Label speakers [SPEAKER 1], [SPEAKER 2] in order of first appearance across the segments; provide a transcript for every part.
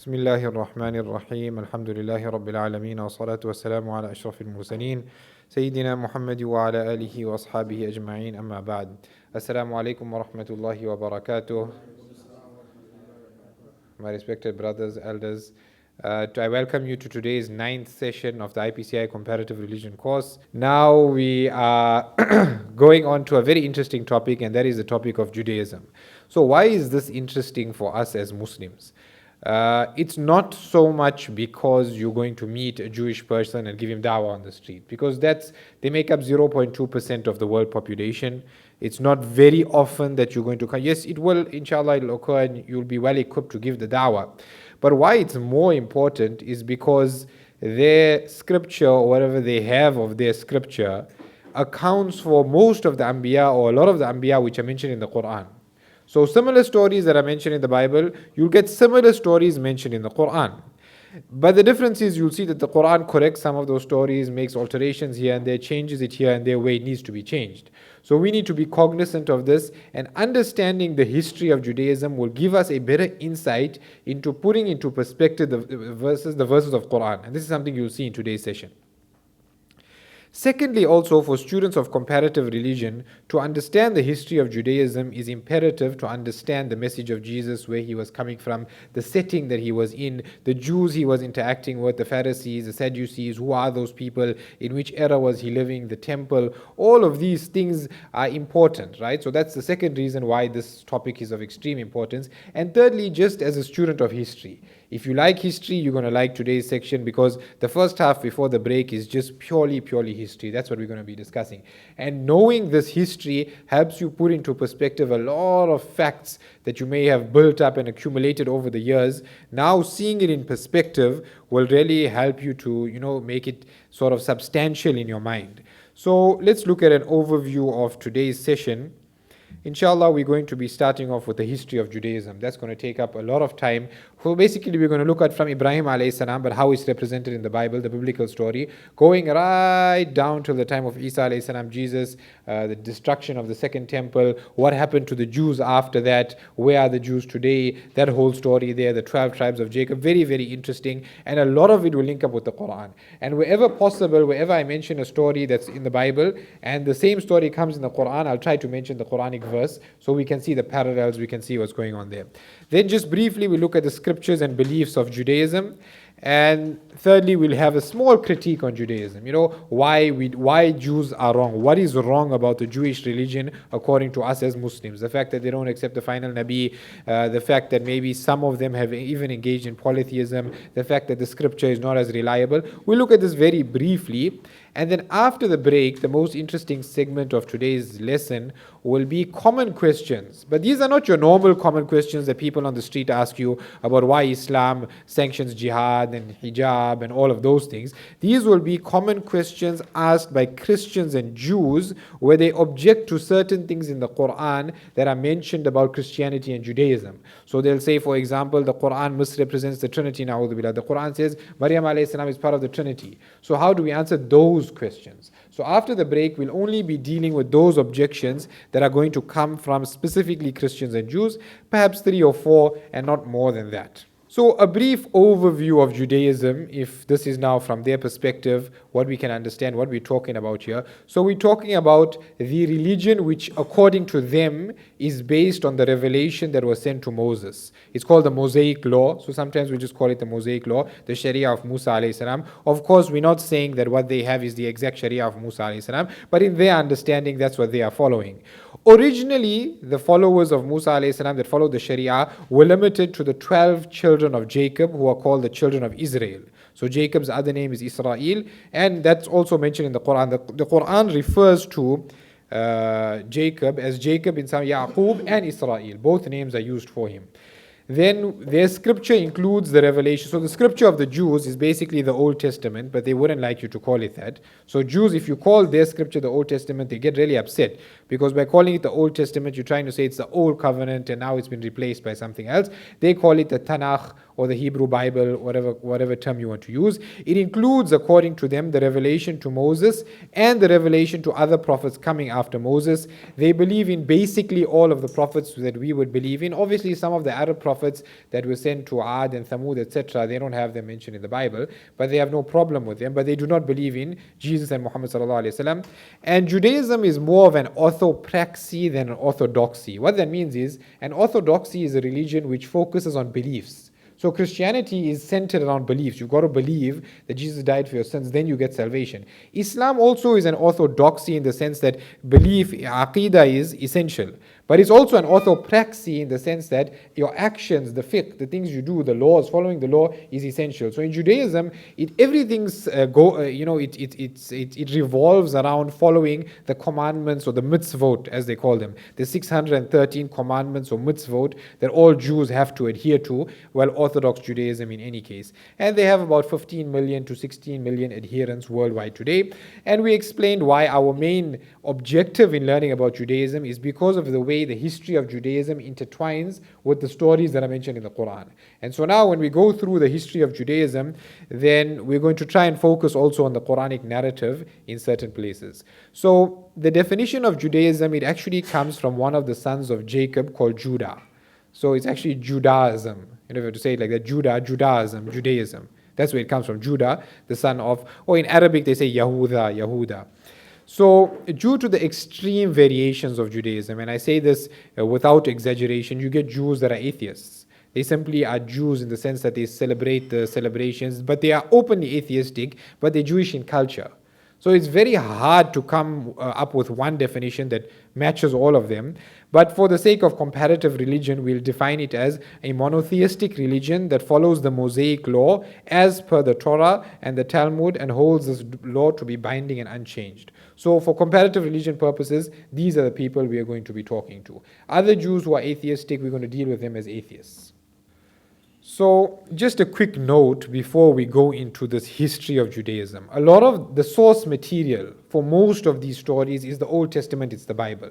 [SPEAKER 1] بسم الله الرحمن الرحيم الحمد لله رب العالمين والصلاة والسلام على أشرف المرسلين سيدنا محمد وعلى آله وأصحابه أجمعين أما بعد السلام عليكم ورحمة الله وبركاته. My respected brothers, elders, I welcome you to today's 9th session of the IPCI Comparative Religion course. Now we are going on to a very interesting topic, and that is the topic of Judaism. So why is this interesting for us as Muslims? It's not so much because you're going to meet a Jewish person and give him dawah on the street, because they make up 0.2% of the world population. It's not very often that you're going to come. Yes, it will, inshallah, it'll occur and you'll be well equipped to give the dawah. But why it's more important is because their scripture, or whatever they have of their scripture, accounts for most of the Anbiya, or a lot of the Anbiya which are mentioned in the Quran. So similar stories that are mentioned in the Bible, you'll get similar stories mentioned in the Quran. But the difference is you'll see that the Quran corrects some of those stories, makes alterations here and there, changes it here and there where it needs to be changed. So we need to be cognizant of this, and understanding the history of Judaism will give us a better insight into putting into perspective the verses of Quran. And this is something you'll see in today's session. Secondly, also for students of comparative religion, to understand the history of Judaism is imperative to understand the message of Jesus, where he was coming from, the setting that he was in, the Jews he was interacting with, the Pharisees, the Sadducees, who are those people, in which era was he living, the temple. All of these things are important, right? So that's the second reason why this topic is of extreme importance. And thirdly, just as a student of history, if you like history, you're going to like today's section, because the first half before the break is just purely history. That's what we're going to be discussing. And knowing this history helps you put into perspective a lot of facts that you may have built up and accumulated over the years. Now seeing it in perspective will really help you to, make it sort of substantial in your mind. So let's look at an overview of today's session. Inshallah, we're going to be starting off with the history of Judaism. That's going to take up a lot of time. So basically, we're going to look at from Ibrahim alayhi salam, but how it's represented in the Bible, the biblical story, going right down till the time of Isa alayhi salam, Jesus, the destruction of the second temple, what happened to the Jews after that, where are the Jews today, that whole story there, the 12 tribes of Jacob, very, very interesting, and a lot of it will link up with the Quran. And wherever possible, wherever I mention a story that's in the Bible, and the same story comes in the Quran, I'll try to mention the Quranic verse, so we can see the parallels, we can see what's going on there. Then just briefly, we look at the scriptures and beliefs of Judaism. And thirdly, we'll have a small critique on Judaism. Why Jews are wrong. What is wrong about the Jewish religion according to us as Muslims? The fact that they don't accept the final Nabi, the fact that maybe some of them have even engaged in polytheism, the fact that the scripture is not as reliable. We'll look at this very briefly. And then after the break, the most interesting segment of today's lesson will be common questions. But these are not your normal common questions that people on the street ask you about why Islam sanctions jihad and hijab and all of those things. These will be common questions asked by Christians and Jews, where they object to certain things in the Quran that are mentioned about Christianity and Judaism. So they'll say, for example, the Quran misrepresents the Trinity. Na'udhu billah. The Quran says Maryam alayhi salam is part of the Trinity. So how do we answer those questions? So after the break, we'll only be dealing with those objections that are going to come from specifically Christians and Jews, perhaps 3 or 4 and not more than that. So a brief overview of Judaism, if this is now from their perspective, what we can understand, what we're talking about here. So we're talking about the religion which, according to them, is based on the revelation that was sent to Moses. It's called the Mosaic Law. So sometimes we just call it the Mosaic Law, the Sharia of Musa alayhi salam. Of course, we're not saying that what they have is the exact Sharia of Musa alayhi salam, but in their understanding, that's what they are following. Originally, the followers of Musa alayhi salam that followed the Sharia were limited to the 12 children of Jacob, who are called the children of Israel. So Jacob's other name is Israel, and that's also mentioned in the Quran. The Quran refers to Jacob as Jacob in some Yaqub and Israel. Both names are used for him. Then their scripture includes the revelation. So the scripture of the Jews is basically the Old Testament, but they wouldn't like you to call it that. So Jews, if you call their scripture the Old Testament, they get really upset, because by calling it the Old Testament, you're trying to say it's the Old Covenant and now it's been replaced by something else. They call it the Tanakh or the Hebrew Bible, whatever term you want to use. It includes, according to them, the revelation to Moses and the revelation to other prophets coming after Moses. They believe in basically all of the prophets that we would believe in. Obviously, some of the Arab prophets that were sent to Ad and Thamud, etc., they don't have them mentioned in the Bible, but they have no problem with them. But they do not believe in Jesus and Muhammad sallallahu alaihi wasallam. And Judaism is more of an orthopraxy than an orthodoxy. What that means is, an orthodoxy is a religion which focuses on beliefs. So Christianity is centered around beliefs. You've got to believe that Jesus died for your sins, then you get salvation. Islam also is an orthodoxy in the sense that belief, aqidah, is essential. But it's also an orthopraxy in the sense that your actions, the fiqh, the things you do, the laws, following the law is essential. So in Judaism, it revolves around following the commandments, or the mitzvot as they call them, the 613 commandments or mitzvot that all Jews have to adhere to, well, Orthodox Judaism in any case. And they have about 15 million to 16 million adherents worldwide today. And we explained why our main objective in learning about Judaism is because of the way the history of Judaism intertwines with the stories that are mentioned in the Quran. And so now when we go through the history of Judaism, then we're going to try and focus also on the Quranic narrative in certain places. So the definition of Judaism, it actually comes from one of the sons of Jacob called Judah. So it's actually Judaism. You know, if you have to say it like that, Judaism. That's where it comes from, Judah, the son of, or in Arabic they say Yahuda. So due to the extreme variations of Judaism, and I say this without exaggeration, you get Jews that are atheists. They simply are Jews in the sense that they celebrate the celebrations, but they are openly atheistic, but they're Jewish in culture. So it's very hard to come up with one definition that matches all of them. But for the sake of comparative religion, we'll define it as a monotheistic religion that follows the Mosaic law as per the Torah and the Talmud, and holds this law to be binding and unchanged. So for comparative religion purposes, these are the people we are going to be talking to. Other Jews who are atheistic, we're going to deal with them as atheists. So just a quick note before we go into this history of Judaism. A lot of the source material for most of these stories is the Old Testament, it's the Bible.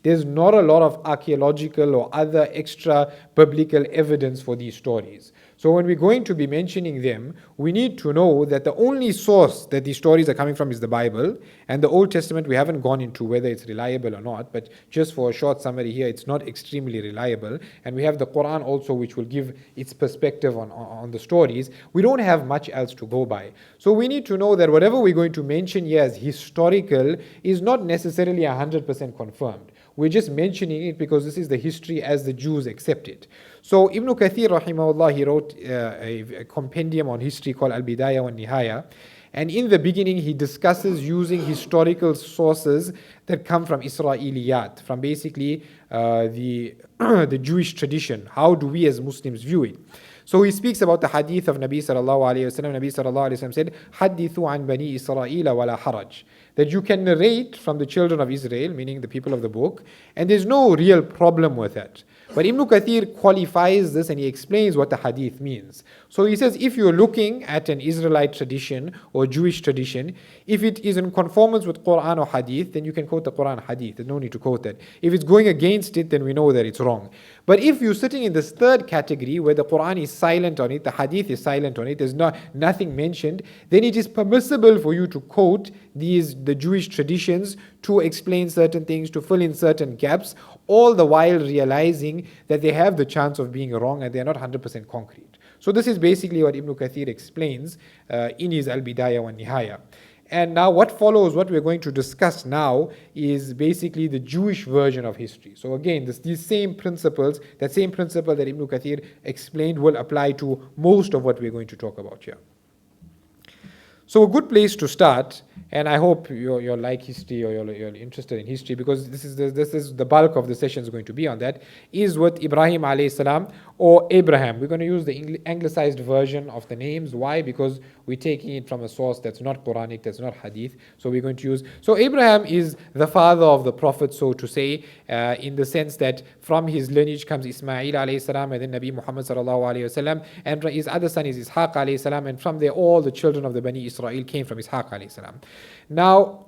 [SPEAKER 1] There's not a lot of archaeological or other extra biblical evidence for these stories. So when we're going to be mentioning them, we need to know that the only source that these stories are coming from is the Bible, and the Old Testament we haven't gone into whether it's reliable or not, but just for a short summary here, it's not extremely reliable. And we have the Quran also, which will give its perspective on the stories. We don't have much else to go by. So we need to know that whatever we're going to mention here as historical is not necessarily 100% confirmed. We're just mentioning it because this is the history as the Jews accept it. So Ibn Kathir rahimahullah, he wrote a compendium on history called Al-Bidayah wa Nihaya. And in the beginning, he discusses using historical sources that come from Israeliyat, from basically the Jewish tradition. How do we as Muslims view it? So he speaks about the hadith of Nabi sallallahu alayhi wa sallam. Nabi sallallahu alayhi wa sallam said, "Hadithu an bani Israel wala haraj." That you can narrate from the children of Israel, meaning the people of the book, and there's no real problem with that. But Ibn Kathir qualifies this and he explains what the hadith means. So he says, if you're looking at an Israelite tradition or Jewish tradition, if it is in conformance with Quran or hadith, then you can quote the Quran hadith. There's no need to quote that. If it's going against it, then we know that it's wrong. But if you're sitting in this third category where the Quran is silent on it, the hadith is silent on it, there's nothing mentioned, then it is permissible for you to quote the Jewish traditions to explain certain things, to fill in certain gaps, all the while realizing that they have the chance of being wrong and they're not 100% concrete. So this is basically what Ibn Kathir explains in his Al-Bidayah wa Nihaya. And now what follows, what we're going to discuss now, is basically the Jewish version of history. So again, these same principles, that same principle that Ibn Kathir explained will apply to most of what we're going to talk about here. So a good place to start, and I hope you're like history or you're interested in history, because this is the bulk of the session is going to be on that, is with Ibrahim alayhi salam, or Abraham. We're going to use the anglicized version of the names. Why? Because we're taking it from a source that's not Quranic, that's not hadith. So we're going to use, so Abraham is the father of the Prophet, so to say, in the sense that from his lineage comes Ismail alayhi salam, and then Nabi Muhammad sallallahu alayhi wasallam, and his other son is Ishaq alayhi salam, and from there all the children of the Bani Israel came from Ishaq alayhi salam. Now,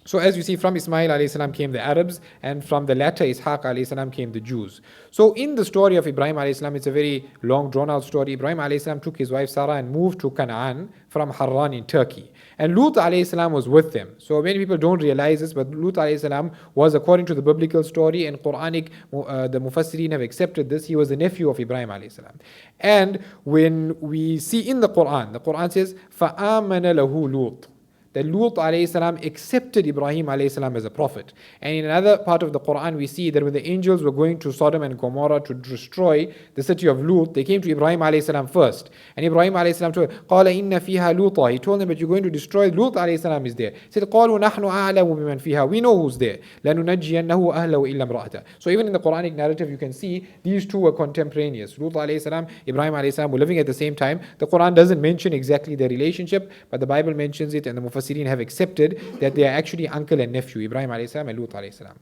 [SPEAKER 1] So as you see, from Ismail alayhi salam came the Arabs, and from the latter Ishaq alayhi salam came the Jews. So in the story of Ibrahim alayhi salam, it's a very long drawn out story. Ibrahim alayhi salam took his wife Sarah and moved to Canaan from Harran in Turkey. And Lut alayhi salam was with them. So many people don't realize this, but Lut alayhi salam was, according to the biblical story and Quranic, the Mufassirin have accepted this, he was the nephew of Ibrahim alayhi salam. And when we see in the Quran says, فَآمَنَ لَهُ لُوطٌ, that Lut alayhi salam accepted Ibrahim alayhi salam as a prophet. And in another part of the Quran we see that when the angels were going to Sodom and Gomorrah to destroy the city of Lut, they came to Ibrahim alayhi salam first. And Ibrahim alayhi salam told, قَالَ إِنَّ فِيهَا لُوطًا, he told them that you're going to destroy. Lut alayhi salam is there. He said, قَالُوا نَحْنُ أَعْلَمُ بِمَنْ فِيهَا, we know who's there. لَنُنَجِّيَنَّهُ أَهْلَهُ إِلَّا امْرَأَتَهُ. So even in the Quranic narrative you can see these two were contemporaneous. Lut alayhi salam, Ibrahim alayhi salam were living at the same time. The Quran doesn't mention exactly their relationship, but the Bible mentions it, and the Mufassirin have accepted that they are actually uncle and nephew, Ibrahim alayhi salam and Lut alayhi salam.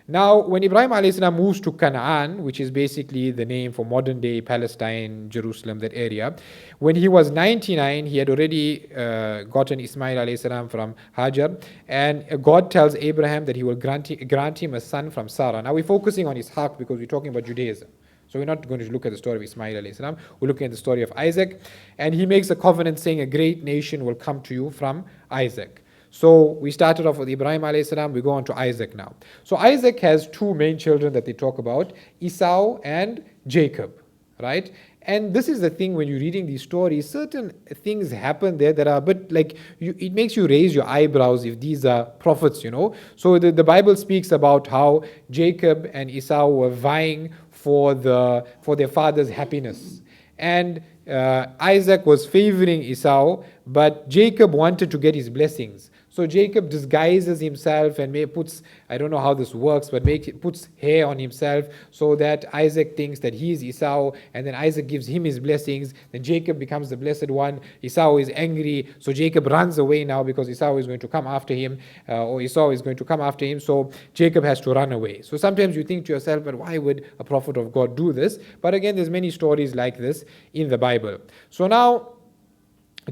[SPEAKER 1] Now, when Ibrahim alayhi salam moves to Canaan, which is basically the name for modern day Palestine, Jerusalem, that area, when he was 99, he had already gotten Ismail alayhi salam from Hajar, and God tells Abraham that he will grant him a son from Sarah. Now we're focusing on Ishaq because we're talking about Judaism. So we're not going to look at the story of Ismail alayhi salam, we're looking at the story of Isaac, and he makes a covenant saying a great nation will come to you from Isaac. So we started off with Ibrahim alayhi salam, we go on to Isaac now. So Isaac has two main children that they talk about, Esau and Jacob, right? And this is the thing, when you're reading these stories, certain things happen there that are a bit like, it makes you raise your eyebrows if these are prophets, you know. So the Bible speaks about how Jacob and Esau were vying for their father's happiness. And Isaac was favoring Esau, but Jacob wanted to get his blessings. So Jacob disguises himself and puts, I don't know how this works, but puts hair on himself so that Isaac thinks that he is Esau, and then Isaac gives him his blessings. Then Jacob becomes the blessed one. Esau is angry, so Jacob runs away now because Esau is going to come after him, or Esau is going to come after him, so Jacob has to run away. So sometimes you think to yourself, but why would a prophet of God do this? But again, there's many stories like this in the Bible. So now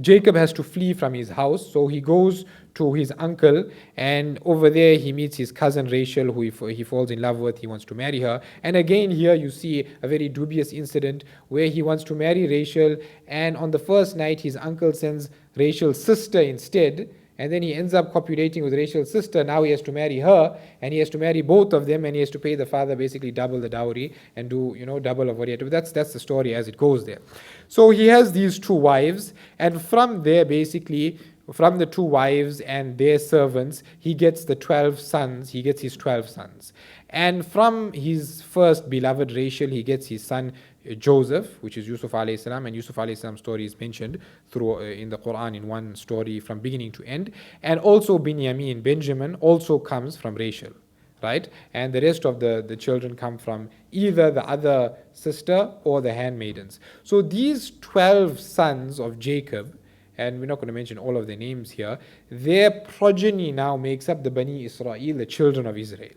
[SPEAKER 1] Jacob has to flee from his house, so he goes to his uncle, and over there he meets his cousin Rachel, who he falls in love with. He wants to marry her, and again here you see a very dubious incident where he wants to marry Rachel, and on the first night his uncle sends Rachel's sister instead, and then he ends up copulating with Rachel's sister. Now he has to marry her, and he has to marry both of them, and he has to pay the father basically double the dowry and do, double of what he had to do. That's the story as it goes there. So he has these two wives, and from there basically, from the two wives and their servants, he gets the 12 sons. He gets his 12 sons. And from his first beloved Rachel, he gets his son Joseph, which is Yusuf alayhi salam, and Yusuf alayhi salam's story is mentioned through in the Quran in one story from beginning to end. And also Benjamin also comes from Rachel, right? And the rest of the children come from either the other sister or the handmaidens. So these 12 sons of Jacob, and we're not going to mention all of their names here, their progeny now makes up the Bani Israel, the children of Israel.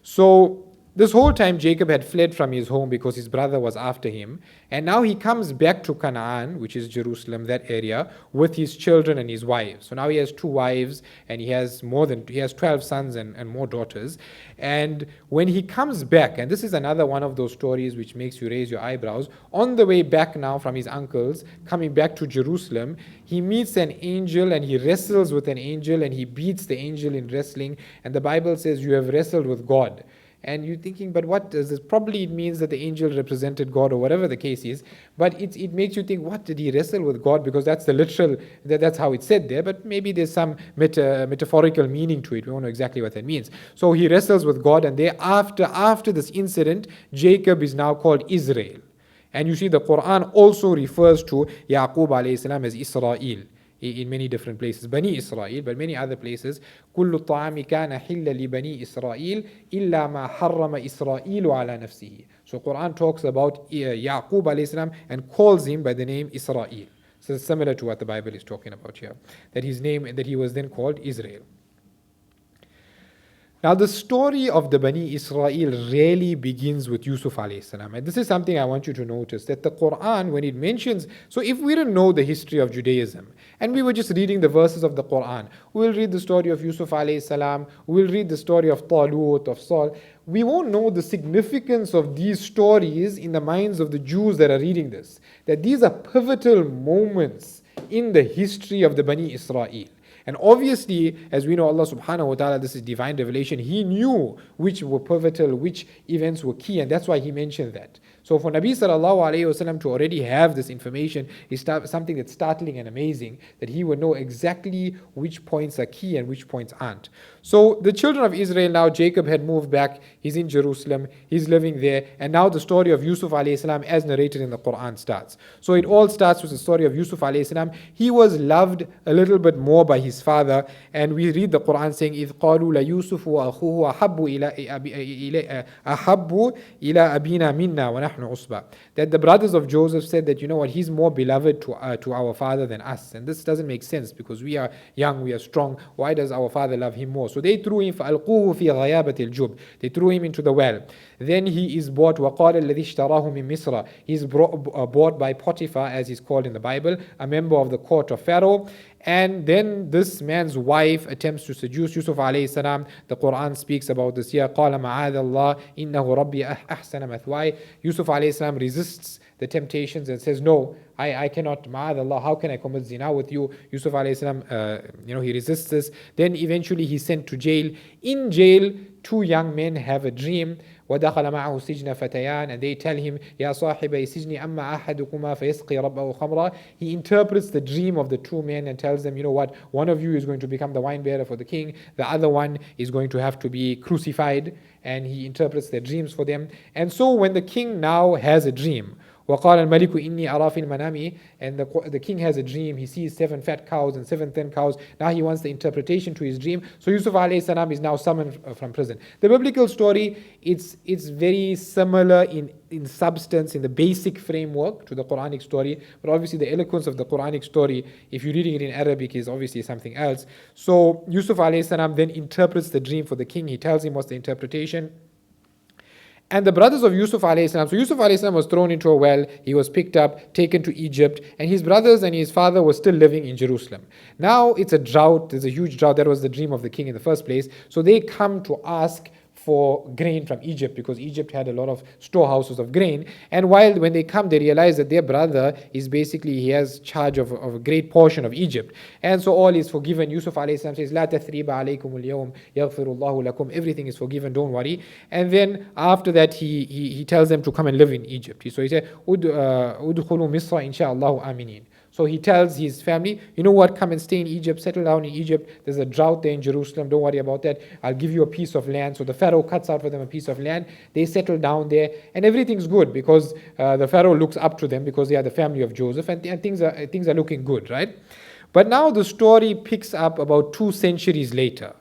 [SPEAKER 1] So this whole time Jacob had fled from his home because his brother was after him, and now he comes back to Canaan, which is Jerusalem, that area, with his children and his wives. So now he has two wives, and he has 12 sons and more daughters. And when he comes back, and this is another one of those stories which makes you raise your eyebrows, on the way back now from his uncles, coming back to Jerusalem, he meets an angel and he wrestles with an angel and he beats the angel in wrestling, and the Bible says, you have wrestled with God. And you're thinking, but what does this? Probably it means that the angel represented God or whatever the case is. But it makes you think, what did he wrestle with God? Because that's the literal, that's how it's said there. But maybe there's some metaphorical meaning to it. We don't know exactly what that means. So he wrestles with God, and after this incident, Jacob is now called Israel. And you see the Quran also refers to Yaqub alayhi salam as Israel in many different places, Bani Israel, but many other places. كل الطعام كان حلا لبني إسرائيل إلا ما حرم إسرائيل على نفسه. So Quran talks about Yaqub alayhi salam and calls him by the name Israel. So it's similar to what the Bible is talking about here, that he was then called Israel. Now, the story of the Bani Israel really begins with Yusuf alayhi salam. And this is something I want you to notice, that the Quran, when it mentions, so if we didn't know the history of Judaism, and we were just reading the verses of the Quran, we'll read the story of Yusuf alayhi salam, we'll read the story of Talut, of Saul, we won't know the significance of these stories in the minds of the Jews that are reading this. That these are pivotal moments in the history of the Bani Israel. And obviously, as we know, Allah subhanahu wa ta'ala, this is divine revelation, He knew which were pivotal, which events were key, and that's why He mentioned that. So for Nabi sallallahu alayhi wasallam to already have this information is something that's startling and amazing, that he would know exactly which points are key and which points aren't. So the children of Israel now, Jacob had moved back, he's in Jerusalem, he's living there, and now the story of Yusuf alayhi salam as narrated in the Quran starts. So it all starts with the story of Yusuf alayhi salam. He was loved a little bit more by his father, and we read the Quran saying, إِذْ قَالُوا لَيُوسُفُ وَأَخُوهُ أَحَبُّ إِلَىٰ أَبِينَا مِنَّا وَنَحْنُ عُصْبَةٌ. That the brothers of Joseph said that, you know what, he's more beloved to our father than us. And this doesn't make sense because we are young, we are strong. Why does our father love him more? So they threw him, فَأَلْقُوهُ فِي غَيَابَةِ الْجُبِّ. They threw him into the well. Then he is bought, وَقَالَ الَّذِي اشْتَرَاهُ مِن مِصْرَ. He's bought by Potiphar, as he's called in the Bible, a member of the court of Pharaoh. And then this man's wife attempts to seduce Yusuf alayhi salam. The Quran speaks about this here. قَالَ مَعَاذَ اللَّهِ إِنَّهُ رَبِّي أَحْسَنَ مَثْوَايَ. Yusuf alayhi salam resists the temptations and says, no, I cannot, ma'ad Allah, how can I commit zina with you? Yusuf alayhi salam, he resists this. Then eventually he's sent to jail. In jail, two young men have a dream. وَدَخَلَ مَعَهُ سِجْنَ فَتَيَانِ. And they tell him, يَا صَاحِبَيْ سِجْنِ أَمَّا أَحَدُكُمَا فَيَسْقِي رَبَّهُ خَمْرًا. He interprets the dream of the two men and tells them, you know what, one of you is going to become the wine bearer for the king, the other one is going to have to be crucified, and he interprets their dreams for them. And so when the king now has a dream, وَقَالَ الْمَلِكُ إِنِّي أَرَى فِي الْمَنَامِ, and the king has a dream, he sees 7 fat cows and 7 thin cows. Now he wants the interpretation to his dream. So Yusuf alayhi salam is now summoned from prison. The biblical story, it's very similar in substance, in the basic framework to the Quranic story, but obviously the eloquence of the Quranic story, if you're reading it in Arabic, is obviously something else. So Yusuf alayhi salam then interprets the dream for the king. He tells him what's the interpretation. And the brothers of Yusuf alayhi salam, so Yusuf alayhi salam was thrown into a well, he was picked up, taken to Egypt, and his brothers and his father were still living in Jerusalem. Now it's a drought, there's a huge drought, that was the dream of the king in the first place. So they come to ask for grain from Egypt, because Egypt had a lot of storehouses of grain. And when they come, they realize that their brother is basically, he has charge of a great portion of Egypt. And so all is forgiven. Yusuf alayhi salam says, لا تثريب عليكم اليوم يغفر الله لكم. Everything is forgiven, don't worry. And then after that, he tells them to come and live in Egypt. So he said, ادخلوا مصر إن شاء الله آمنين. So he tells his family, you know what, come and stay in Egypt, settle down in Egypt. There's a drought there in Jerusalem, don't worry about that. I'll give you a piece of land. So the Pharaoh cuts out for them a piece of land. They settle down there, and everything's good because the Pharaoh looks up to them because they are the family of Joseph, and things are looking good, right? But now the story picks up about 2 centuries later.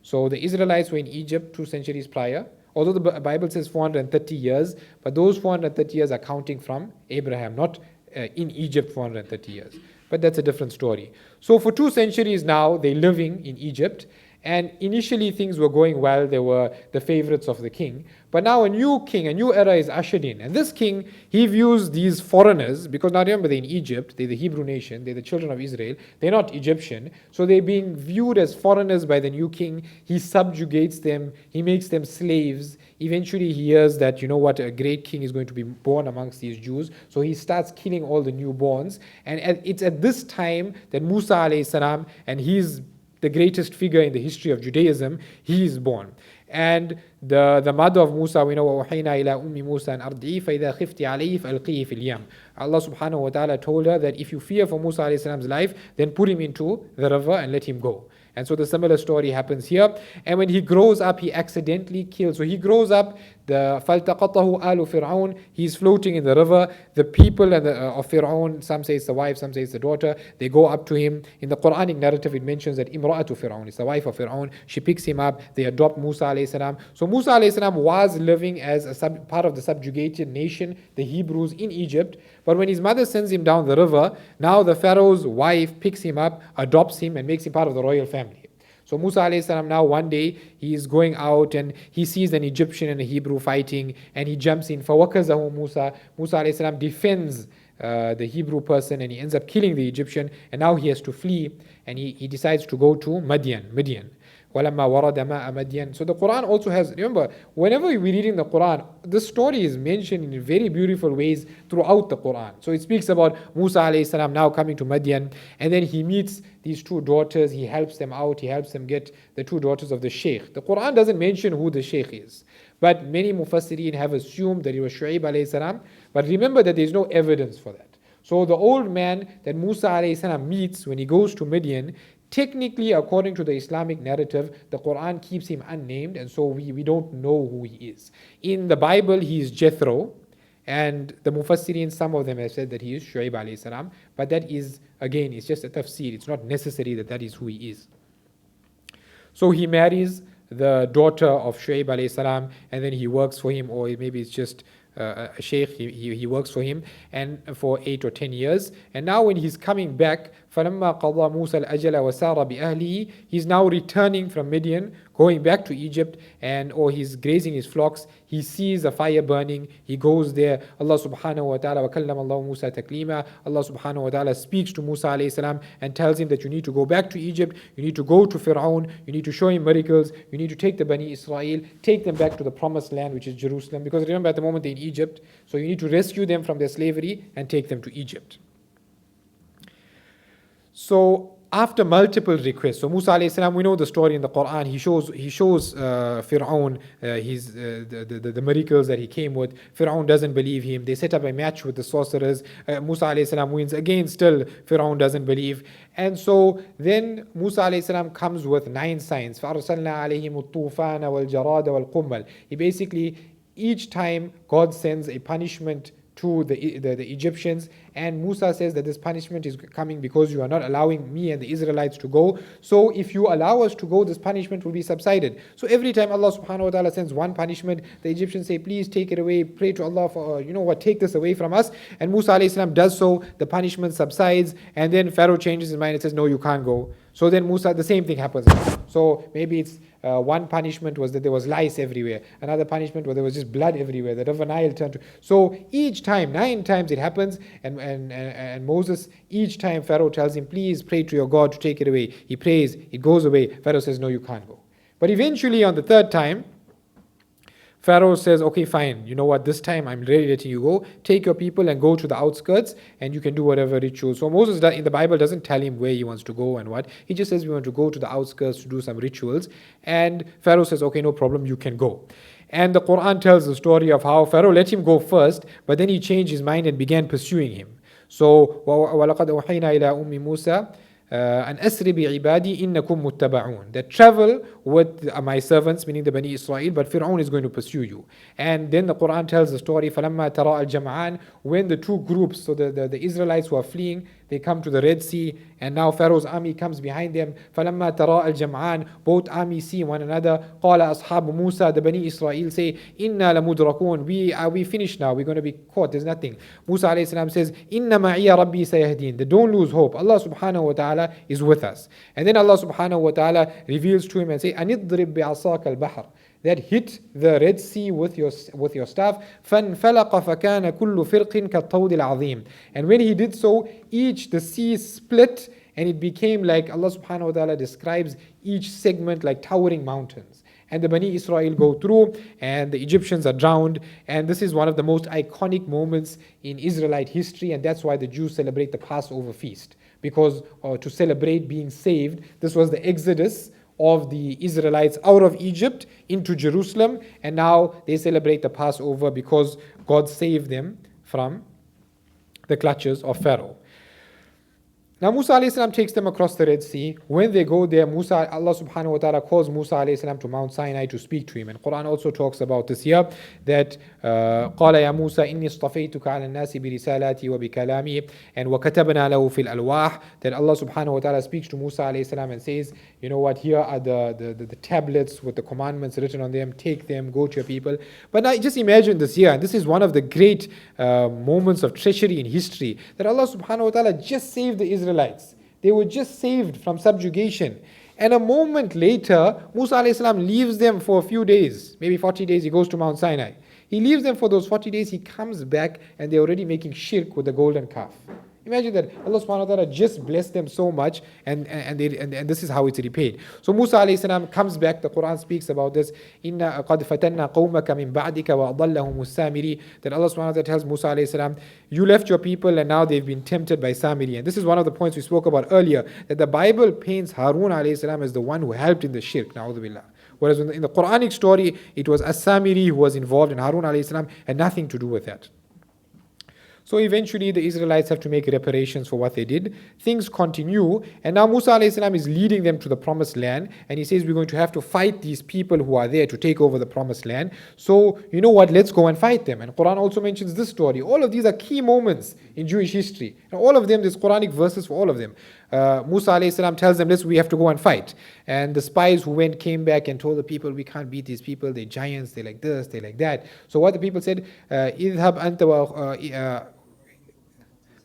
[SPEAKER 1] So the Israelites were in Egypt 2 centuries prior. Although the Bible says 430 years, but those 430 years are counting from Abraham, not in Egypt 430 years. But that's a different story. So for 2 centuries now, they're living in Egypt. And initially things were going well. They were the favorites of the king. But now a new king, a new era is ushered in. And this king, he views these foreigners, because now remember they're in Egypt, they're the Hebrew nation, they're the children of Israel, they're not Egyptian. So they're being viewed as foreigners by the new king. He subjugates them, he makes them slaves. Eventually he hears that, you know what, a great king is going to be born amongst these Jews. So he starts killing all the newborns. And it's at this time that Musa alayhi salam, and he's the greatest figure in the history of Judaism, he is born. And the mother of Musa, we know, وَوَحَيْنَا إِلَىٰ أُمِّ مُوسَى أَنْ أَرْضِعِيهِ فَإِذَا خِفْتِ عَلَيْهِ فَأَلْقِيهِ فِي الْيَمِّ. Allah subhanahu wa ta'ala told her that if you fear for Musa alayhi salam's life, then put him into the river and let him go. And so the similar story happens here. And when he grows up, he accidentally kills. So he grows up, the فَالْتَقَطَهُ آلُ فِرْعَوْنَ, he's floating in the river. The people of Fir'aun, some say it's the wife, some say it's the daughter, they go up to him. In the Quranic narrative, it mentions that Imra'atu Fir'aun, it's the wife of Fir'aun. She picks him up, they adopt Musa alayhi salam. So Musa alayhi salam was living as part of the subjugated nation, the Hebrews in Egypt. But when his mother sends him down the river, now the Pharaoh's wife picks him up, adopts him, and makes him part of the royal family. So Musa alayhi salam, now one day he is going out and he sees an Egyptian and a Hebrew fighting, and he jumps in. فَوَكَزَهُ Musa. Musa alayhi salam defends the Hebrew person, and he ends up killing the Egyptian, and now he has to flee, and he decides to go to Midian. وَلَمَّا وَرَدَ مَاءَ مَدْيَنَ. So the Quran also has, remember, whenever we're reading the Quran, the story is mentioned in very beautiful ways throughout the Quran. So it speaks about Musa alayhi salam now coming to Madian, and then he meets these two daughters, he helps them out, he helps them get the two daughters of the Sheikh. The Quran doesn't mention who the Sheikh is, but many Mufassirin have assumed that it was Shu'aib alayhi salam, but remember that there's no evidence for that. So the old man that Musa alayhi salam meets when he goes to Midian, technically, according to the Islamic narrative, the Quran keeps him unnamed, and so we don't know who he is. In the Bible, he is Jethro, and the Mufassirin, some of them have said that he is Shu'aib alayhi salam, but that is, again, it's just a tafsir. It's not necessary that that is who he is. So he marries the daughter of Shu'aib alayhi salam, and then he works for him, or maybe it's just a sheikh, he works for him, and for 8 or 10 years. And now when he's coming back, فَلَمَّا قَضَى مُوسَى الْأَجَلَ وَسَارَ بِأَهْلِهِ, he's now returning from Midian, going back to Egypt, or he's grazing his flocks. He sees a fire burning, he goes there. Allah subhanahu wa ta'ala, وَكَلَّمَ اللَّهُ مُوسَى تَكْلِيمًا. Allah subhanahu wa ta'ala speaks to Musa alayhi salam and tells him that you need to go back to Egypt, you need to go to Fir'aun, you need to show him miracles, you need to take the Bani Israel, take them back to the promised land, which is Jerusalem, because remember at the moment they're in Egypt, so you need to rescue them from their slavery and take them to Egypt. So after multiple requests, so Musa alayhi salam, we know the story in the Quran. He shows Fir'aun the miracles that he came with. Fir'aun doesn't believe him. They set up a match with the sorcerers. Musa alayhi salam wins again. Still, Fir'aun doesn't believe. And so then Musa alayhi salam comes with 9 signs. فَأَرْسَلْنَا عَلَيْهِمُ الطُّوفَانَ وَالْجَرَادَ وَالْقُمَّلِ. He basically, each time God sends a punishment to the Egyptians, and Musa says that this punishment is coming because you are not allowing me and the Israelites to go. So if you allow us to go, this punishment will be subsided. So every time Allah subhanahu wa ta'ala sends one punishment, the Egyptians say, please take it away, pray to Allah for, take this away from us. And Musa alayhi salam does so, the punishment subsides, and then Pharaoh changes his mind and says, no, you can't go. So then Musa, the same thing happens. So maybe it's one punishment was that there was lice everywhere. Another punishment was there was just blood everywhere. The River Nile turned to. So each time, 9 times it happens, and Moses, each time Pharaoh tells him, please pray to your God to take it away. He prays, it goes away. Pharaoh says, no, you can't go. But eventually on the 3rd time, Pharaoh says, okay, fine, you know what, this time I'm really letting you go. Take your people and go to the outskirts, and you can do whatever rituals. So Moses in the Bible doesn't tell him where he wants to go and what. He just says we want to go to the outskirts to do some rituals. And Pharaoh says, okay, no problem, you can go. And the Quran tells the story of how Pharaoh let him go first, but then he changed his mind and began pursuing him. So, وَلَقَدْ أُوحَيْنَا إِلَىٰ أُمِّ مُوسَى أَنْ أَسْرِ بِعِبَادِي إِنَّكُمْ مُتَّبَعُونَ. That travel with my servants, meaning the Bani Israel, but Fir'aun is going to pursue you. And then the Quran tells the story, فَلَمَّا تَرَاءَ الْجَمْعَانِ, when the two groups, so the Israelites who are fleeing, they come to the Red Sea, and now Pharaoh's army comes behind them. فَلَمَّا تَرَاءَ الْجَمْعَانِ, both armies see one another. قَالَ أَصْحَابُ مُوسَى, the Bani Israel say, إِنَّا لَمُدْرَكُونَ, we finished now, we're going to be caught, there's nothing. Musa alayhi salam says, إِنَّ مَعِيَ رَبِّي سَيَهْدِينَ, that don't lose hope, Allah subhanahu wa ta'ala is with us. And then Allah subhanahu wa ta'ala reveals to him and say, أَنِضْرِبْ بِعَصَاكَ الْبَحْرِ, that hit the Red Sea with your staff. فَانْفَلَقَ فَكَانَ كُلُّ فِرْقٍ كَالطَّوْدِ الْعَظِيمِ. And when he did so, the sea split, and it became like Allah subhanahu wa ta'ala describes each segment like towering mountains. And the Bani Israel go through, and the Egyptians are drowned. And this is one of the most iconic moments in Israelite history, and that's why the Jews celebrate the Passover feast. Because to celebrate being saved, this was the exodus of the Israelites out of Egypt into Jerusalem, and now they celebrate the Passover because God saved them from the clutches of Pharaoh. Now Musa alayhi salam takes them across the Red Sea. When they go there, Allah subhanahu wa ta'ala calls Musa alayhi salam to Mount Sinai to speak to him. And Quran also talks about this here, that قال يا موسى إني اصطفيتك على الناس برسالاتي وبكلامي, and وكتبنا له في الألواح, that Allah subhanahu wa ta'ala speaks to Musa alayhi salam and says, you know what, here are the tablets with the commandments written on them, take them, go to your people. But now just imagine this here, and this is one of the great moments of treachery in history, that Allah subhanahu wa ta'ala just saved the Israelites. They were just saved from subjugation. And a moment later, Musa alayhi salam leaves them for a few days, maybe 40 days, he goes to Mount Sinai. He leaves them for those 40 days, he comes back and they're already making shirk with the golden calf. Imagine that Allah subhanahu wa ta'ala just blessed them so much and this is how it's repaid. So Musa alayhi salam comes back, the Quran speaks about this, Inna qad fatanna qawmaka min ba'dika wa adallahum samiri, that Allah subhanahu wa ta'ala tells Musa alayhi salam, you left your people and now they've been tempted by Samiri. And this is one of the points we spoke about earlier, that the Bible paints Harun alayhi salam as the one who helped in the shirk, na'udhu billah. Whereas in the Quranic story, it was As-Samiri who was involved, and Harun alayhi salam had nothing to do with that. So eventually the Israelites have to make reparations for what they did. Things continue, and now Musa alayhi salam is leading them to the promised land, and he says we're going to have to fight these people who are there to take over the promised land. So you know what, let's go and fight them. And Quran also mentions this story. All of these are key moments in Jewish history. And all of them, there's Quranic verses for all of them. Musa alayhi salam tells them, listen, we have to go and fight. And the spies who went came back and told the people, we can't beat these people, they're giants, they're like this, they're like that. So what the people said, اذهب أنت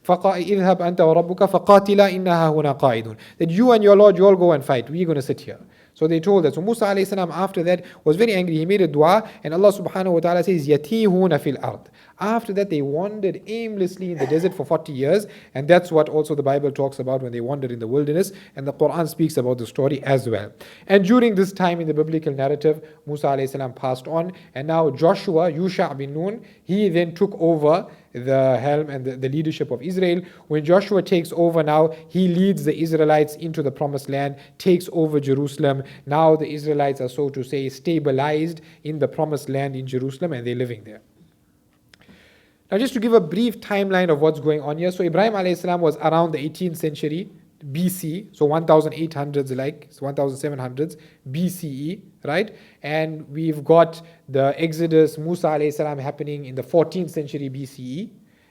[SPEAKER 1] اذهب أنت وربك فقاتلا إنها هنا قاعدون. That you and your Lord, you all go and fight, we're going to sit here. So they told that. So Musa alayhi salam after that was very angry. He made a dua, and Allah subhanahu wa ta'ala says, يَتِيهُونَ فِي الْأَرْضِ. After that they wandered aimlessly in the desert for 40 years, and that's what also the Bible talks about when they wandered in the wilderness, and the Quran speaks about the story as well. And during this time in the biblical narrative, Musa alayhi salam passed on, and now Joshua, Yusha bin Nun, he then took over the helm and the leadership of Israel. When Joshua takes over now, he leads the Israelites into the promised land, takes over Jerusalem. Now the Israelites are, so to say, stabilized in the promised land in Jerusalem, and they're living there. Now just to give a brief timeline of what's going on here. So Ibrahim alayhi salam was around the 18th century BC, so 1800s, like 1700s BCE, right? And we've got the Exodus, Musa alayhi salam happening in the 14th century BCE.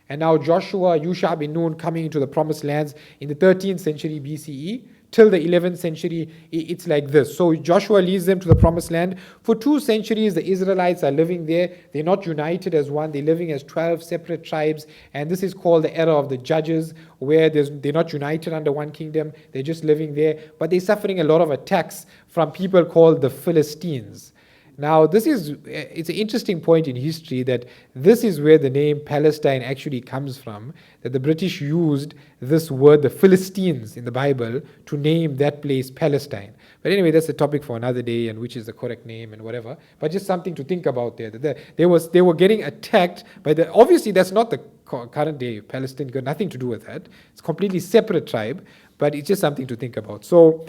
[SPEAKER 1] And now Joshua, Yusha bin Nun coming into the promised lands in the 13th century BCE. Till the 11th century, it's like this. So Joshua leads them to the promised land. For 2 centuries, the Israelites are living there. They're not united as one. They're living as 12 separate tribes. And this is called the era of the judges, where they're not united under one kingdom. They're just living there. But they're suffering a lot of attacks from people called the Philistines. Now, it's an interesting point in history that this is where the name Palestine actually comes from, that the British used this word, the Philistines, in the Bible to name that place Palestine. But anyway, that's a topic for another day, and which is the correct name and whatever. But just something to think about there. That they were getting attacked by obviously that's not the current day Palestine, got nothing to do with that. It's a completely separate tribe, but it's just something to think about. So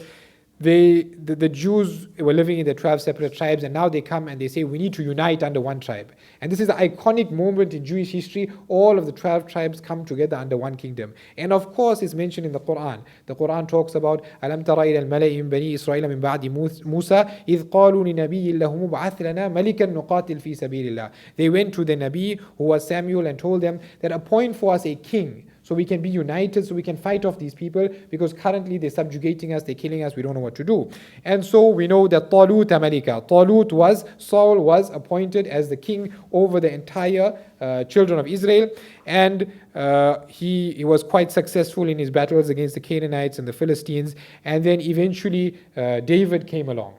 [SPEAKER 1] the Jews were living in the 12 separate tribes, and now they come and they say we need to unite under one tribe. And this is an iconic moment in Jewish history. All of the 12 tribes come together under one kingdom. And of course it's mentioned in the Quran. The Quran talks about أَلَمْ تَرَ إِلَى الْمَلَئِ مِنْ بَنِي إِسْرَائِيلَ مِنْ بَعْدِ مُوسَى إِذْ قَالُوا لِنَبِيٍّ لَهُ مُبْعَثْ لَنَا مَلِكًا نُقَاتِلْ فِي سَبِيلِ اللَّهِ. They went to the Nabi, who was Samuel, and told them that appoint for us a king, so we can be united, so we can fight off these people, because currently they're subjugating us, they're killing us, we don't know what to do. And so we know that Talut Malika. Saul was appointed as the king over the entire children of Israel, and he was quite successful in his battles against the Canaanites and the Philistines, and then eventually David came along.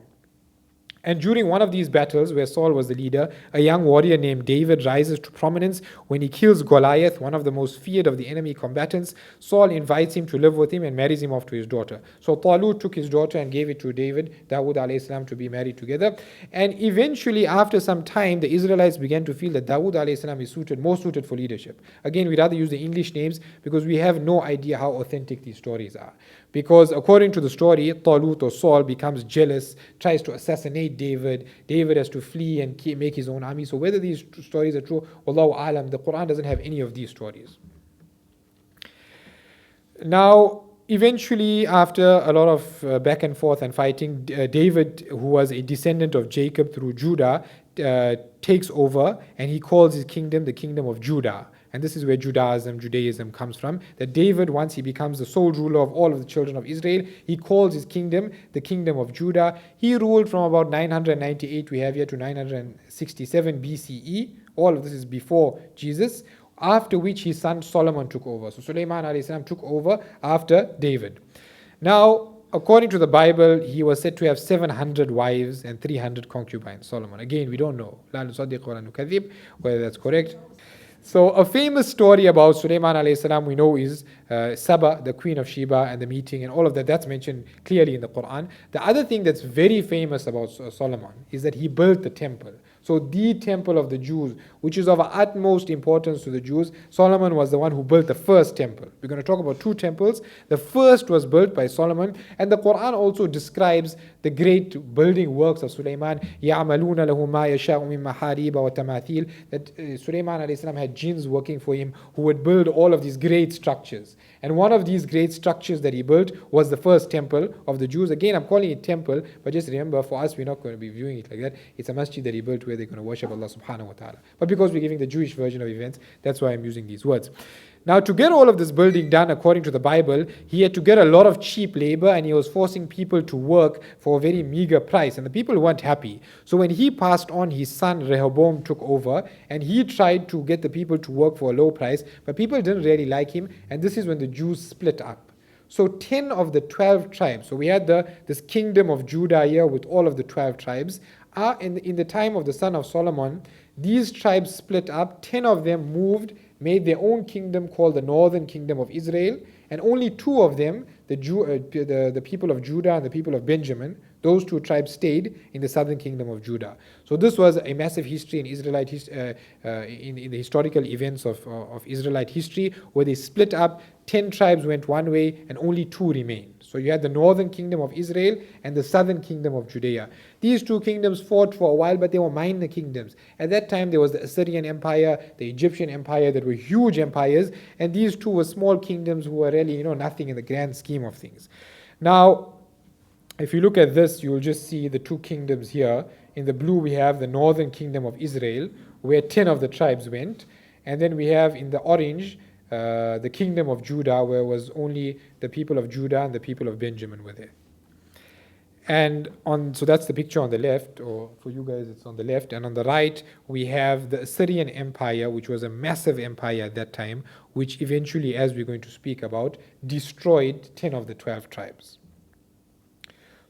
[SPEAKER 1] And during one of these battles, where Saul was the leader, a young warrior named David rises to prominence when he kills Goliath, one of the most feared of the enemy combatants. Saul invites him to live with him and marries him off to his daughter. So Talut took his daughter and gave it to David, Dawood alayhi salam, to be married together. And eventually, after some time, the Israelites began to feel that Dawood alayhi salam is more suited for leadership. Again, we'd rather use the English names because we have no idea how authentic these stories are. Because according to the story, Talut, or Saul, becomes jealous, tries to assassinate David. David has to flee and make his own army. So whether these stories are true, Allahu Alam, the Quran doesn't have any of these stories. Now, eventually, after a lot of back and forth and fighting, David, who was a descendant of Jacob through Judah, takes over, and he calls his kingdom the kingdom of Judah. And this is where Judaism comes from. That David, once he becomes the sole ruler of all of the children of Israel, he calls his kingdom the kingdom of Judah. He ruled from about 998, we have here, to 967 BCE. All of this is before Jesus, after which his son Solomon took over. So Sulaiman alayhi salam took over after David. Now, according to the Bible, he was said to have 700 wives and 300 concubines, Solomon. Again, we don't know. لا نصدق ولا نكذب, whether that's correct. So a famous story about Sulaiman alayhi salam we know is Saba, the queen of Sheba, and the meeting and all of that. That's mentioned clearly in the Quran. The other thing that's very famous about Solomon is that he built the temple. So the temple of the Jews, which is of utmost importance to the Jews, Solomon was the one who built the first temple. We're going to talk about two temples. The first was built by Solomon, and the Quran also describes the great building works of Sulaiman. يَعْمَلُونَ لَهُ مَا يَشَاءُ مِن مَحَارِيبَ وَتَمَاثِيل. That Sulaiman alayhi salam had jinns working for him who would build all of these great structures. And one of these great structures that he built was the first temple of the Jews. Again, I'm calling it temple, but just remember, for us, we're not going to be viewing it like that. It's a masjid that he built where they're going to worship Allah subhanahu wa ta'ala. But because we're giving the Jewish version of events, that's why I'm using these words. Now, to get all of this building done according to the Bible, he had to get a lot of cheap labor, and he was forcing people to work for a very meager price, and the people weren't happy. So when he passed on, his son Rehoboam took over, and he tried to get the people to work for a low price, but people didn't really like him, and this is when the Jews split up. So 10 of the 12 tribes, so we had this kingdom of Judah here with all of the 12 tribes, in the time of the son of Solomon, these tribes split up. 10 of them moved, made their own kingdom called the northern kingdom of Israel, and only 2 of them, the people of Judah and the people of Benjamin, those 2 tribes stayed in the southern kingdom of Judah. So this was a massive history in Israelite in the historical events of Israelite history, where they split up. 10 tribes went one way and only 2 remained. So you had the northern kingdom of Israel and the southern kingdom of Judea. These 2 kingdoms fought for a while, but they were minor kingdoms. At that time, there was the Assyrian Empire, the Egyptian Empire, that were huge empires, and these 2 were small kingdoms who were really, nothing in the grand scheme of things. Now, if you look at this, you will just see the 2 kingdoms here. In the blue, we have the northern kingdom of Israel, where 10 of the tribes went, and then we have in the orange, the kingdom of Judah, where was only the people of Judah and the people of Benjamin were there. And so that's the picture on the left, or for you guys it's on the left, and on the right we have the Assyrian Empire, which was a massive empire at that time, which eventually, as we're going to speak about, destroyed 10 of the 12 tribes.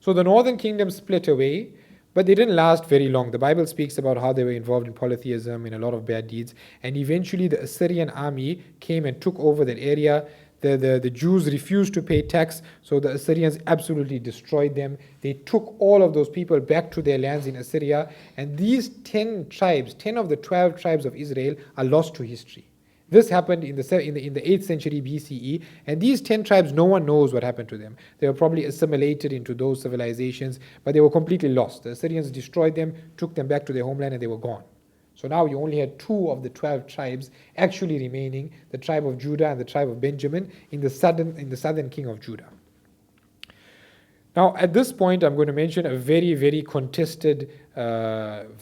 [SPEAKER 1] So the northern kingdom split away, but they didn't last very long. The Bible speaks about how they were involved in polytheism, in a lot of bad deeds, and eventually the Assyrian army came and took over that area. The Jews refused to pay tax, so the Assyrians absolutely destroyed them. They took all of those people back to their lands in Assyria, and these 10 tribes, 10 of the 12 tribes of Israel, are lost to history. This happened in the 8th century BCE, and these 10 tribes, no one knows what happened to them. They were probably assimilated into those civilizations, but they were completely lost. The Assyrians destroyed them, took them back to their homeland, and they were gone. So now you only had 2 of the 12 tribes actually remaining, the tribe of Judah and the tribe of Benjamin in the southern king of Judah. Now, at this point, I'm going to mention a very, very contested 2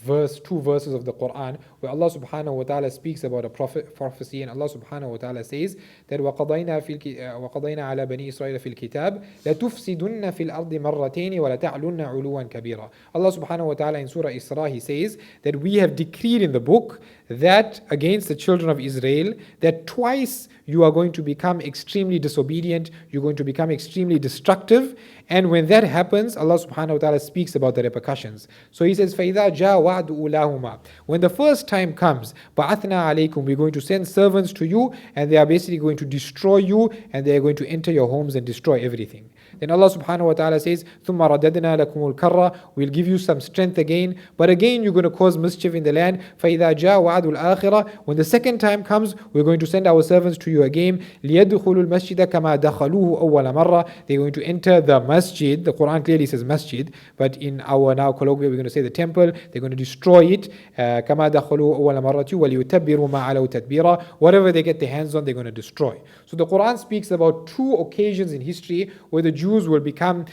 [SPEAKER 1] verses of the Quran, where Allah subhanahu wa ta'ala speaks about a prophecy, and Allah subhanahu wa ta'ala says that وَقَضَيْنَا عَلَى بَنِي إِسْرَائِيلَ فِي الْكِتَابِ لَتُفْسِدُنَّ فِي الْأَرْضِ مَرَّتَيْنِ وَلَتَعْلُنَّ عُلُوًا كَبِيرًا. Allah subhanahu wa ta'ala in Surah Isra, He says that we have decreed in the book that against the children of Israel, that twice you are going to become extremely disobedient, you're going to become extremely destructive, and when that happens, Allah subhanahu wa ta'ala speaks about the repercussions. So He says, فَإِذَا جَاءَ وَعْدُ أُولَاهُمَا. When the first time comes, بَعَثْنَا عَلَيْكُمْ, we're going to send servants to you, and they are basically going to destroy you, and they are going to enter your homes and destroy everything. Then Allah subhanahu wa ta'ala says, ثُمَّ رَدَدْنَا لَكُمُ الْكَرَّةِ, we'll give you some strength again, but again you're going to cause mischief in the land. فَإِذَا جَاءَ وَعْدُ الْآخِرَةِ, when the second time comes, we're going to send our servants to you again. لِيَدْخُلُوا الْمَسْجِدَ كَمَا دَخَلُوهُ أَوَّلَ مَرَّةٍ, they're going to enter the masjid. The Quran clearly says masjid, but in our now colloquial we're going to say the temple. They're going to destroy it. كَمَا دَخَلُوهُ أَوَّلَ مَرَّةٍ وَلِيُتَبِّرُوا مَا عَلَوْا تَتْبِيرًا, whatever they get their hands on, they're going to destroy. So the Quran speaks about 2 occasions in history where the Jews will become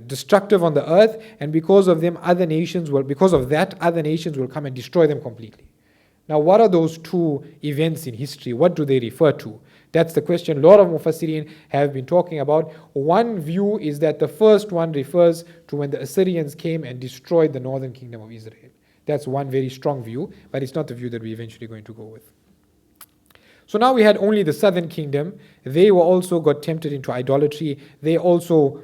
[SPEAKER 1] destructive on the earth, and because of that other nations will come and destroy them completely. Now, what are those 2 events in history? What do they refer to? That's the question a lot of Mufassirin have been talking about. One view is that the first one refers to when the Assyrians came and destroyed the northern kingdom of Israel. That's one very strong view, but it's not the view that we're eventually going to go with. So now we had only the southern kingdom. They were also got tempted into idolatry. They also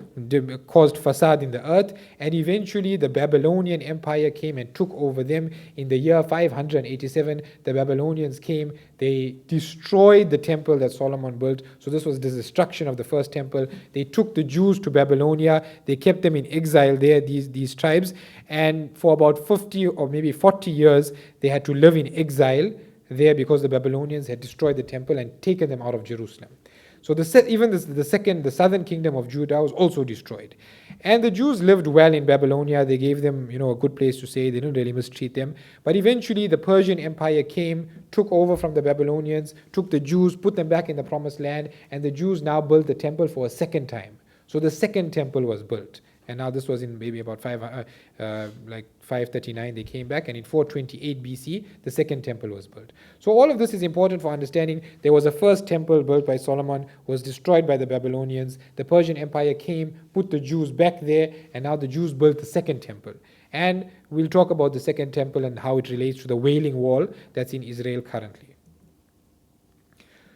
[SPEAKER 1] caused fasad in the earth. And eventually the Babylonian Empire came and took over them. In the year 587, the Babylonians came. They destroyed the temple that Solomon built. So this was the destruction of the first temple. They took the Jews to Babylonia. They kept them in exile there, these tribes. And for about 50 or maybe 40 years, they had to live in exile there because the Babylonians had destroyed the temple and taken them out of Jerusalem. So the southern kingdom of Judah was also destroyed. And the Jews lived well in Babylonia. They gave them, a good place to stay. They didn't really mistreat them. But eventually the Persian Empire came, took over from the Babylonians, took the Jews, put them back in the promised land, and the Jews now built the temple for a second time. So the second temple was built. And now this was in maybe about 539 they came back, and in 428 BC the second temple was built. So all of this is important for understanding. There was a first temple built by Solomon, was destroyed by the Babylonians. The Persian Empire came, put the Jews back there, and now the Jews built the second temple. And we'll talk about the second temple and how it relates to the Wailing Wall that's in Israel currently.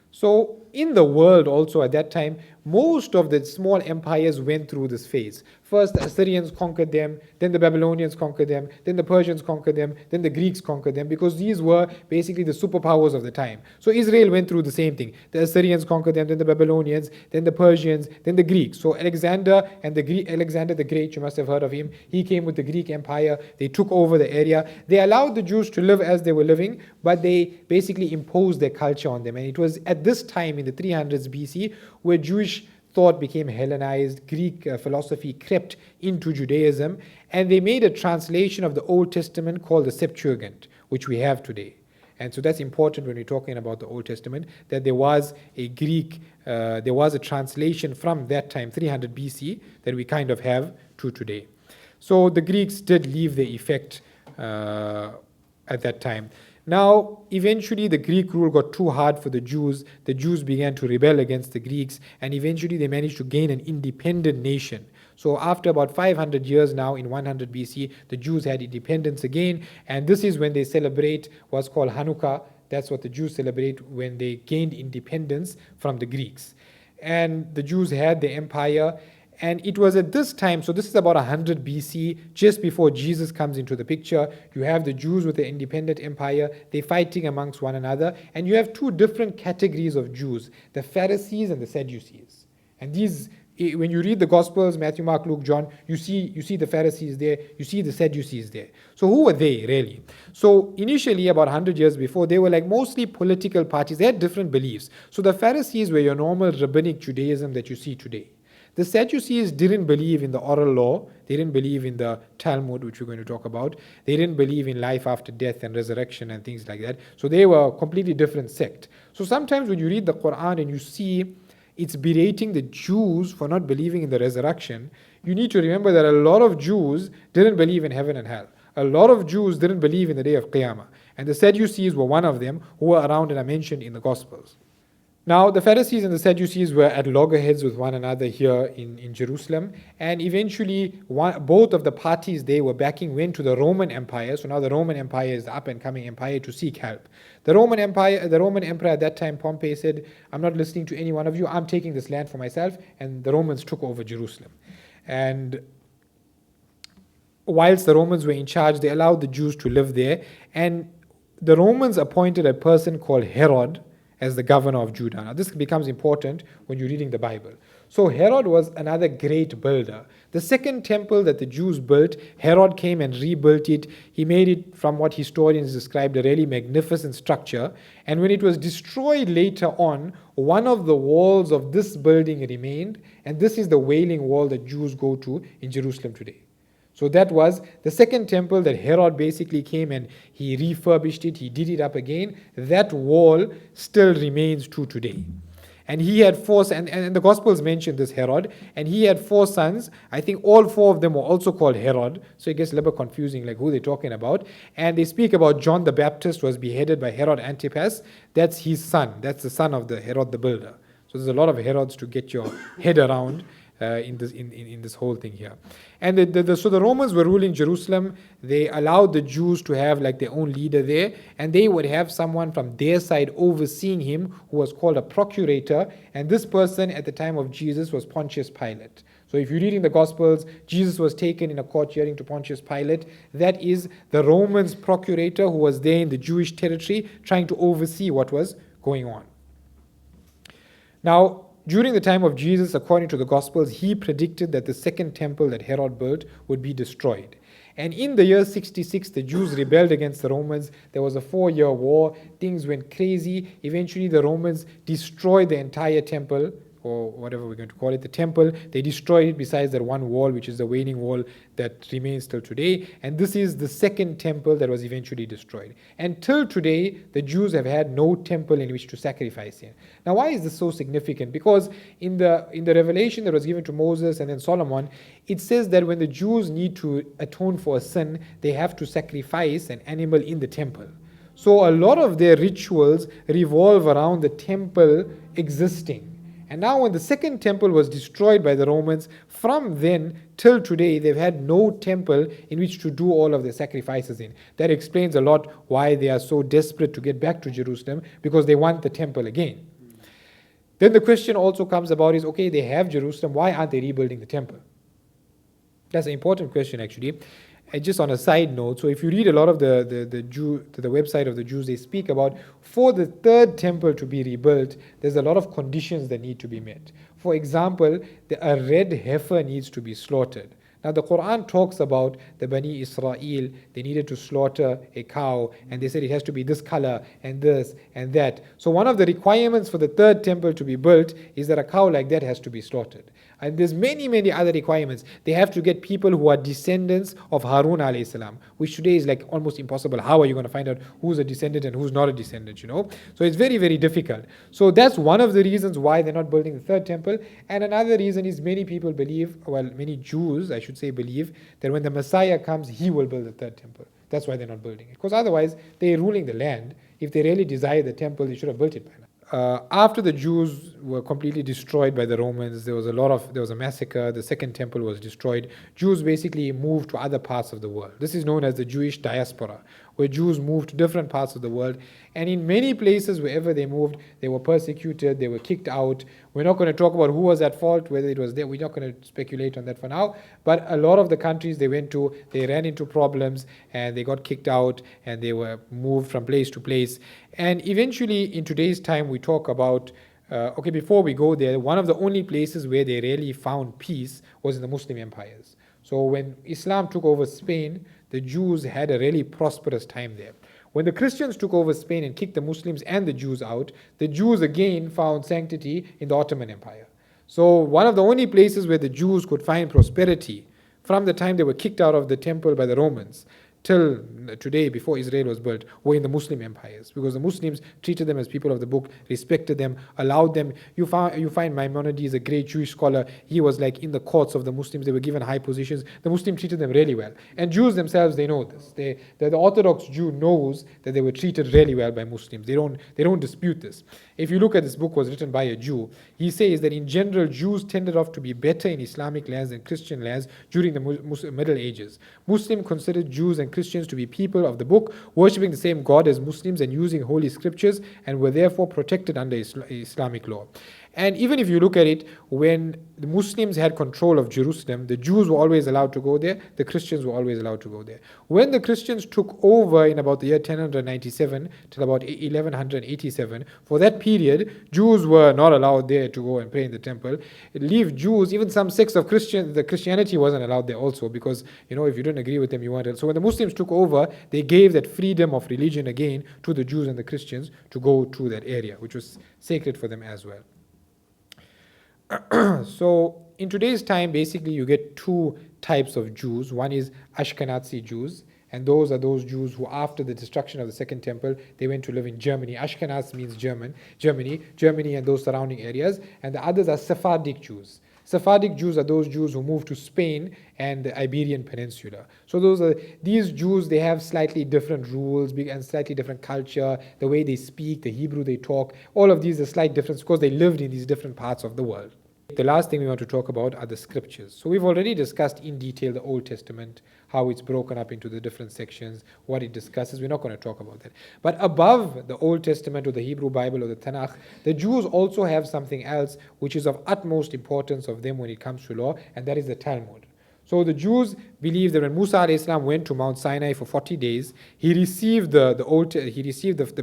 [SPEAKER 1] So in the world also at that time, most of the small empires went through this phase. First, the Assyrians conquered them, then the Babylonians conquered them, then the Persians conquered them, then the Greeks conquered them, because these were basically the superpowers of the time. So Israel went through the same thing. The Assyrians conquered them, then the Babylonians, then the Persians, then the Greeks. So Alexander the Great, you must have heard of him, he came with the Greek Empire. They took over the area. They allowed the Jews to live as they were living, but they basically imposed their culture on them. And it was at this time in the 300s BC where Jewish thought became Hellenized, Greek philosophy crept into Judaism, and they made a translation of the Old Testament called the Septuagint, which we have today. And so that's important when we're talking about the Old Testament, that there was a translation from that time, 300 BC, that we kind of have to today. So the Greeks did leave their effect at that time. Now, eventually the Greek rule got too hard for the Jews. The Jews began to rebel against the Greeks, and eventually they managed to gain an independent nation. So after about 500 years now, in 100 BC, the Jews had independence again, and this is when they celebrate what's called Hanukkah. That's what the Jews celebrate when they gained independence from the Greeks. And the Jews had the empire, and it was at this time, so this is about 100 BC, just before Jesus comes into the picture. You have the Jews with the independent empire, they're fighting amongst one another, and you have two different categories of Jews, the Pharisees and the Sadducees. And these, when you read the Gospels, Matthew, Mark, Luke, John, you see the Pharisees there, you see the Sadducees there. So who were they really? So initially, about 100 years before, they were like mostly political parties. They had different beliefs. So the Pharisees were your normal rabbinic Judaism that you see today. The Sadducees didn't believe in the oral law. They didn't believe in the Talmud, which we're going to talk about. They didn't believe in life after death and resurrection and things like that. So they were a completely different sect. So sometimes when you read the Quran and you see it's berating the Jews for not believing in the resurrection, you need to remember that a lot of Jews didn't believe in heaven and hell. A lot of Jews didn't believe in the day of Qiyamah. And the Sadducees were one of them who were around and are mentioned in the Gospels. Now, the Pharisees and the Sadducees were at loggerheads with one another here in Jerusalem, and eventually both of the parties they were backing went to the Roman Empire. So now the Roman Empire is the up-and-coming empire to seek help. The Roman Emperor at that time, Pompey, said, "I'm not listening to any one of you, I'm taking this land for myself," and the Romans took over Jerusalem. And whilst the Romans were in charge, they allowed the Jews to live there, and the Romans appointed a person called Herod as the governor of Judah. Now this becomes important when you're reading the Bible. So Herod was another great builder. The second temple that the Jews built, Herod came and rebuilt it. He made it, from what historians described, a really magnificent structure. And when it was destroyed later on, one of the walls of this building remained, and this is the Wailing Wall that Jews go to in Jerusalem today. So that was the second temple that Herod basically came and he refurbished it, he did it up again. That wall still remains to today. And he had four, and the Gospels mention this Herod, and he had 4 sons. I think all 4 of them were also called Herod, so it gets a little bit confusing, like who they're talking about. And they speak about John the Baptist was beheaded by Herod Antipas. That's his son, that's the son of the Herod the builder. So there's a lot of Herods to get your head around. in this whole thing here. And so the Romans were ruling Jerusalem. They allowed the Jews to have like their own leader there, and they would have someone from their side overseeing him who was called a procurator. And this person at the time of Jesus was Pontius Pilate. So if you read in the Gospels, Jesus was taken in a court hearing to Pontius Pilate. That is the Romans procurator who was there in the Jewish territory trying to oversee what was going on. Now, during the time of Jesus, according to the Gospels, he predicted that the second temple that Herod built would be destroyed. And in the year 66, the Jews rebelled against the Romans. There was a 4-year war. Things went crazy. Eventually, the Romans destroyed the entire temple, or whatever we're going to call it, the temple. They destroyed it besides that one wall, which is the Wailing Wall that remains till today. And this is the second temple that was eventually destroyed. And till today, the Jews have had no temple in which to sacrifice in. Now, why is this so significant? Because in the revelation that was given to Moses and then Solomon, it says that when the Jews need to atone for a sin, they have to sacrifice an animal in the temple. So a lot of their rituals revolve around the temple existing. And now when the second temple was destroyed by the Romans, from then till today, they've had no temple in which to do all of their sacrifices in. That explains a lot why they are so desperate to get back to Jerusalem, because they want the temple again. Then the question also comes about is, okay, they have Jerusalem, why aren't they rebuilding the temple? That's an important question, actually. And just on a side note, so if you read a lot of the website of the Jews, they speak about for the third temple to be rebuilt, there's a lot of conditions that need to be met. For example, a red heifer needs to be slaughtered. Now the Quran talks about the Bani Israel, they needed to slaughter a cow, and they said it has to be this color and this and that. So one of the requirements for the third temple to be built is that a cow like that has to be slaughtered. And there's many other requirements. They have to get people who are descendants of Harun alayhi salam, which today is like almost impossible. How are you going to find out who's a descendant and who's not a descendant, So it's very difficult. So that's one of the reasons why they're not building the third temple. And another reason is many people believe, well, many Jews, I should say, believe that when the Messiah comes, he will build the third temple. That's why they're not building it. Because otherwise, they're ruling the land. If they really desire the temple, they should have built it by now. After the Jews were completely destroyed by the Romans, there was a massacre. The second temple was destroyed. Jews basically moved to other parts of the world. This is known as the Jewish diaspora, where Jews moved to different parts of the world. And in many places, wherever they moved, they were persecuted, they were kicked out. We're not going to talk about who was at fault, whether it was there. We're not going to speculate on that for now. But a lot of the countries they went to, they ran into problems and they got kicked out and they were moved from place to place. And eventually, in today's time, we talk about, before we go there, one of the only places where they really found peace was in the Muslim empires. So when Islam took over Spain, the Jews had a really prosperous time there. When the Christians took over Spain and kicked the Muslims and the Jews out, the Jews again found sanctity in the Ottoman Empire. So one of the only places where the Jews could find prosperity from the time they were kicked out of the temple by the Romans till today, before Israel was built, were in the Muslim empires, because the Muslims treated them as people of the book, respected them, allowed them. You find Maimonides, a great Jewish scholar, he was like in the courts of the Muslims, they were given high positions. The Muslims treated them really well. And Jews themselves, they know this. The Orthodox Jew knows that they were treated really well by Muslims. They don't dispute this. If you look at this book was written by a Jew, he says that in general, Jews tended off to be better in Islamic lands than Christian lands during the Middle Ages. Muslims considered Jews and Christians to be people of the book, worshipping the same God as Muslims and using holy scriptures, and were therefore protected under Islamic law. And even if you look at it, when the Muslims had control of Jerusalem, the Jews were always allowed to go there, the Christians were always allowed to go there. When the Christians took over in about the year 1097 till about 1187, for that period, Jews were not allowed there to go and pray in the temple. Leave Jews, even some sects of Christianity wasn't allowed there also, because, if you didn't agree with them, you weren't. So when the Muslims took over, they gave that freedom of religion again to the Jews and the Christians to go to that area, which was sacred for them as well. So in today's time, basically you get two types of Jews. One is Ashkenazi Jews, and those are those Jews who, after the destruction of the second temple, they went to live in Germany. Ashkenaz means Germany and those surrounding areas. And the others are Sephardic Jews. Sephardic Jews are those Jews who moved to Spain and the Iberian Peninsula. So these Jews, they have slightly different rules and slightly different culture, the way they speak, the Hebrew they talk. All of these are slight difference because they lived in these different parts of the world. The last thing we want to talk about are the scriptures. So we've already discussed in detail the Old Testament, how it's broken up into the different sections, what it discusses. We're not going to talk about that. But above the Old Testament or the Hebrew Bible or the Tanakh, the Jews also have something else which is of utmost importance of them when it comes to law, and that is the Talmud. So the Jews believe that when Musa alayhi salam went to Mount Sinai for 40 days, he received the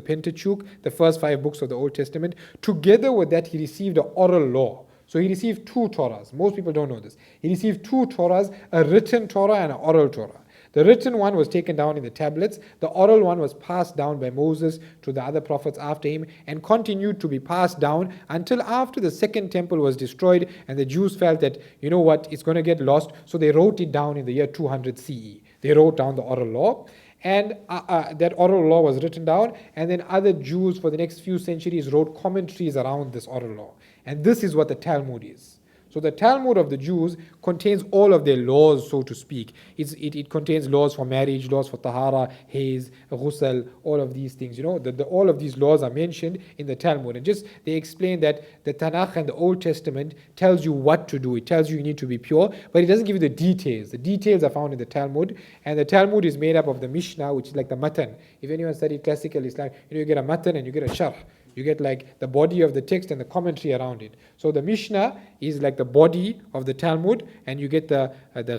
[SPEAKER 1] Pentateuch, the first 5 books of the Old Testament. Together with that, he received the oral law. So he received 2 Torahs. Most people don't know this. He received 2 Torahs, a written Torah and an oral Torah. The written one was taken down in the tablets. The oral one was passed down by Moses to the other prophets after him and continued to be passed down until after the second temple was destroyed, and the Jews felt that, you know what, it's going to get lost. So they wrote it down in the year 200 CE. They wrote down the oral law. And that oral law was written down, and then other Jews for the next few centuries wrote commentaries around this oral law. And this is what the Talmud is. So the Talmud of the Jews contains all of their laws, so to speak. It contains laws for marriage, laws for tahara, haze, ghusl, all of these things. You know, all of these laws are mentioned in the Talmud. And just they explain that the Tanakh and the Old Testament tells you what to do. It tells you need to be pure, but it doesn't give you the details. The details are found in the Talmud. And the Talmud is made up of the Mishnah, which is like the matan. If anyone studied classical Islam, you get a matan and you get a sharh. You get like the body of the text and the commentary around it. So the Mishnah is like the body of the Talmud, and you get the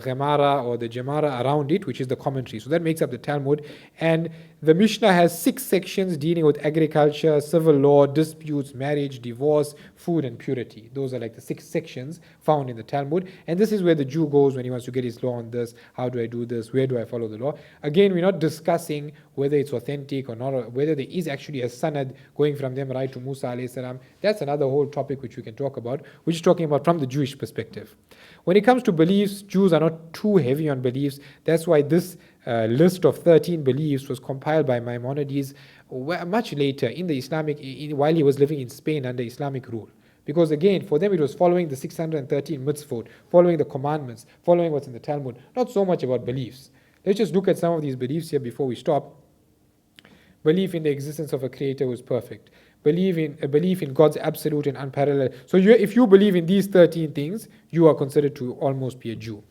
[SPEAKER 1] Gemara or the Gemara around it, which is the commentary. So that makes up the Talmud. And the Mishnah has 6 sections dealing with agriculture, civil law, disputes, marriage, divorce, food, and purity. Those are like the 6 sections found in the Talmud. And this is where the Jew goes when he wants to get his law on this. How do I do this? Where do I follow the law? Again, we're not discussing whether it's authentic or not, or whether there is actually a sanad going from them right to Musa alayhi salam. That's another whole topic which we can talk about, which is talking about from the Jewish perspective. When it comes to beliefs, Jews are not too heavy on beliefs. That's why this list of 13 beliefs was compiled by Maimonides much later in the while he was living in Spain under Islamic rule. Because again, for them it was following the 613 mitzvot, following the commandments, following what's in the Talmud, not so much about beliefs. Let's just look at some of these beliefs here before we stop. Belief in the existence of a creator who is perfect. A belief in God's absolute and unparalleled. So if you believe in these 13 things, you are considered to almost be a Jew.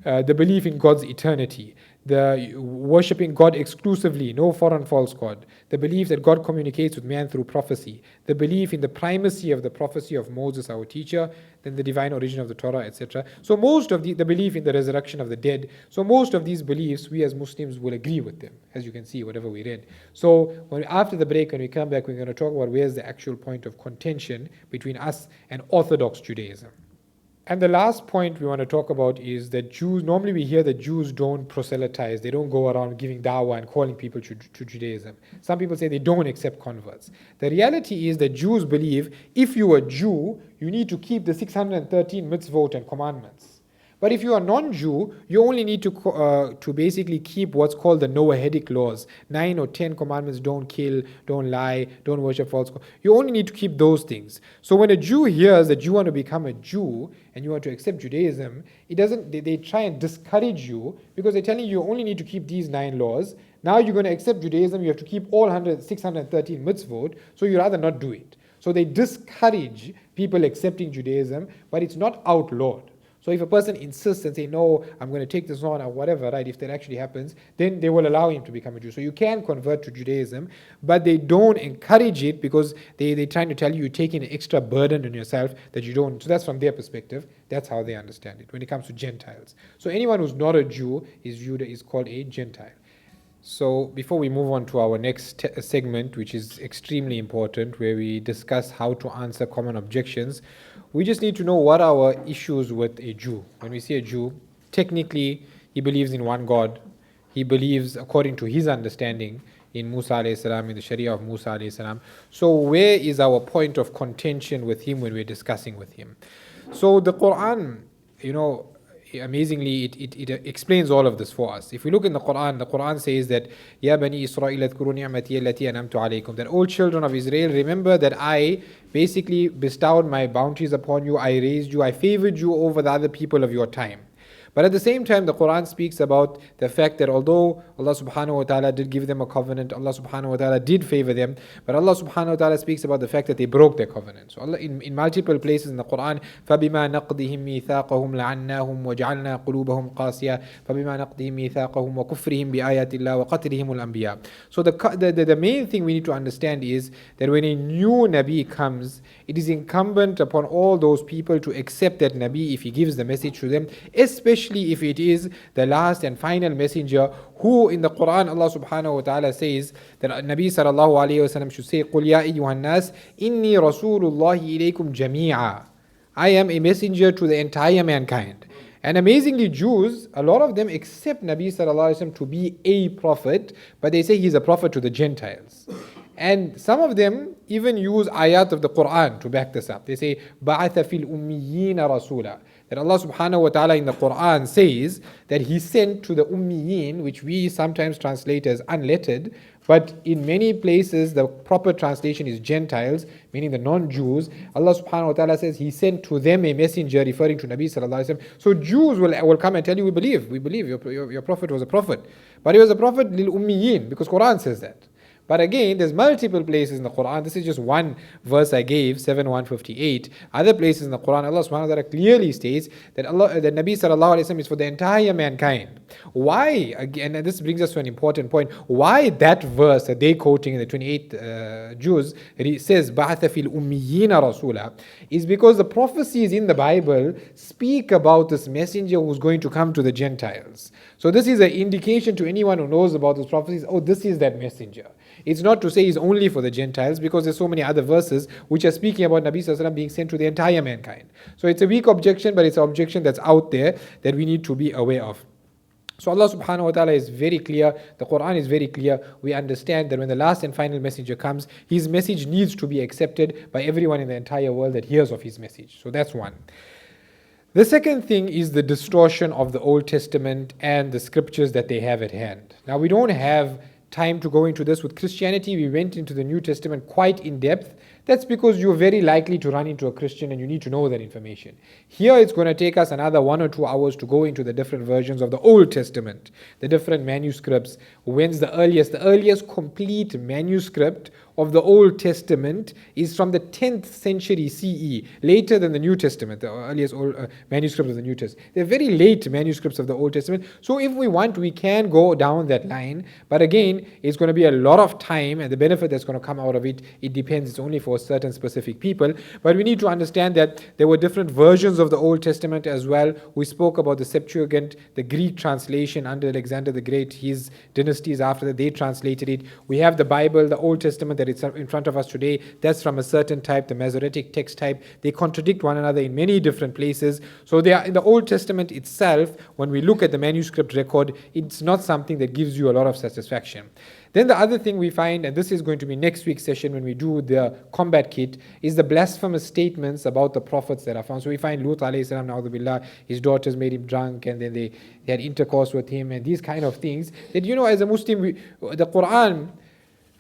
[SPEAKER 1] The belief in God's eternity. The worshipping God exclusively, no foreign false God. The belief that God communicates with man through prophecy. The belief in the primacy of the prophecy of Moses, our teacher, then the divine origin of the Torah, etc. So most of the belief in the resurrection of the dead. So most of these beliefs, we as Muslims will agree with them, as you can see, whatever we read. So after the break, when we come back, we're going to talk about where's the actual point of contention between us and Orthodox Judaism. And the last point we want to talk about is that Jews, normally we hear that Jews don't proselytize, they don't go around giving dawah and calling people to Judaism. Some people say they don't accept converts. The reality is that Jews believe if you are a Jew, you need to keep the 613 mitzvot and commandments. But if you are non-Jew, you only need to basically keep what's called the Noahidic laws. 9 or 10 commandments: don't kill, don't lie, don't worship false gods. You only need to keep those things. So when a Jew hears that you want to become a Jew and you want to accept Judaism, they try and discourage you because they're telling you only need to keep these 9 laws. Now you're going to accept Judaism, you have to keep all 613 mitzvot, so you rather not do it. So they discourage people accepting Judaism, but it's not outlawed. So if a person insists and say, no, I'm going to take this on or whatever, right, if that actually happens, then they will allow him to become a Jew. So you can convert to Judaism, but they don't encourage it because they're trying to tell you you're taking an extra burden on yourself that you don't. So that's from their perspective. That's how they understand it when it comes to Gentiles. So anyone who's not a Jew is called a Gentile. So before we move on to our next segment, which is extremely important, where we discuss how to answer common objections, we just need to know what are our issues with a Jew. When we say a Jew, technically he believes in one God. He believes according to his understanding in Musa alayhi salam, in the Sharia of Musa alayhi salam. So where is our point of contention with him when we're discussing with him? So the Quran, amazingly, it explains all of this for us. If we look in the Quran says that Ya Bani Israel adhkuru ni'mati allati an'amtu alaykum, that all children of Israel, remember that I basically bestowed my bounties upon you, I raised you, I favored you over the other people of your time. But at the same time, the Quran speaks about the fact that although Allah subhanahu wa ta'ala did give them a covenant, Allah subhanahu wa ta'ala did favor them, but Allah subhanahu wa ta'ala speaks about the fact that they broke their covenant. So Allah, in multiple places in the Quran, فَبِمَا نَقْضِهِمْ مِيثَاقَهُمْ لَعَنَّاهُمْ وَجَعَلْنَا قُلُوبَهُمْ قَاسِيَةً فَبِمَا نَقْضِهِمْ مِيثَاقَهُمْ وَكُفْرِهِمْ بِآيَاتِ اللَّهِ وَقَتْلِهِمُ الْأَنْبِيَاءَ. So the main thing we need to understand is that when a new Nabi comes, it is incumbent upon all those people to accept that Nabi if he gives the message to them, especially if it is the last and final messenger, who in the Quran Allah subhanahu wa ta'ala says that Nabi sallallahu alayhi wa sallam should say, قُلْ يَا أَيُّهَا النَّاسِ إِنِّي رَسُولُ اللَّهِ إِلَيْكُمْ جَمِيعًا. I am a messenger to the entire mankind. And amazingly, Jews, a lot of them accept Nabi sallallahu alayhi wa sallam to be a prophet, but they say he's a prophet to the Gentiles. And some of them even use ayat of the Quran to back this up. They say, بَعَثَ فِي الْأُمِّيِّينَ رَسُولًا. That Allah subhanahu wa ta'ala in the Quran says that He sent to the Ummiyin, which we sometimes translate as unlettered, but in many places the proper translation is Gentiles, meaning the non-Jews. Allah subhanahu wa ta'ala says He sent to them a messenger, referring to Nabi sallallahu alaihi wasallam. So Jews will come and tell you, we believe your prophet was a prophet. But he was a prophet lil Ummiyin, because Quran says that. But again, there's multiple places in the Quran. This is just one verse I gave, 7:158. Other places in the Quran, Allah subhanahu wa ta'ala clearly states that that Nabi sallallahu alayhi wa sallam is for the entire mankind. Why? Again, and this brings us to an important point. Why that verse that they quoting in the 28 Jews, it says, بَعَثَ فِي الْأُمِّيِّينَ رَسُولًا, is because the prophecies in the Bible speak about this messenger who's going to come to the Gentiles. So this is an indication to anyone who knows about those prophecies, oh, this is that messenger. It's not to say he's only for the Gentiles, because there's so many other verses which are speaking about Nabi sallallahu alaihi wasallam being sent to the entire mankind. So it's a weak objection, but it's an objection that's out there that we need to be aware of. So Allah subhanahu wa ta'ala is very clear, the Quran is very clear. We understand that when the last and final messenger comes, his message needs to be accepted by everyone in the entire world that hears of his message. So that's one. The second thing is the distortion of the Old Testament and the scriptures that they have at hand. Now, we don't have time to go into this. With Christianity, we went into the New Testament quite in depth. That's because you're very likely to run into a Christian and you need to know that information. Here it's going to take us another 1 or 2 hours to go into the different versions of the Old Testament, the different manuscripts. When's the earliest? The earliest complete manuscript of the Old Testament is from the 10th century CE, later than the New Testament, the earliest manuscript of the New Testament. They're very late manuscripts of the Old Testament. So if we want, we can go down that line. But again, it's going to be a lot of time, and the benefit that's going to come out of it, it depends. It's only for certain specific people. But we need to understand that there were different versions of the Old Testament as well. We spoke about the Septuagint, the Greek translation under Alexander the Great. His dynasties after that, they translated it. We have the Bible, the Old Testament that it's in front of us today. That's from a certain type, the Masoretic text type. They contradict one another in many different places. So they are in the Old Testament itself. When we look at the manuscript record, it's not something that gives you a lot of satisfaction. Then the other thing we find, and this is going to be next week's session when we do the combat kit, is the blasphemous statements about the prophets that are found. So we find Lut alayhi salam, na'udhu billah, his daughters made him drunk, and then they had intercourse with him, and these kind of things. That, as a Muslim, the Quran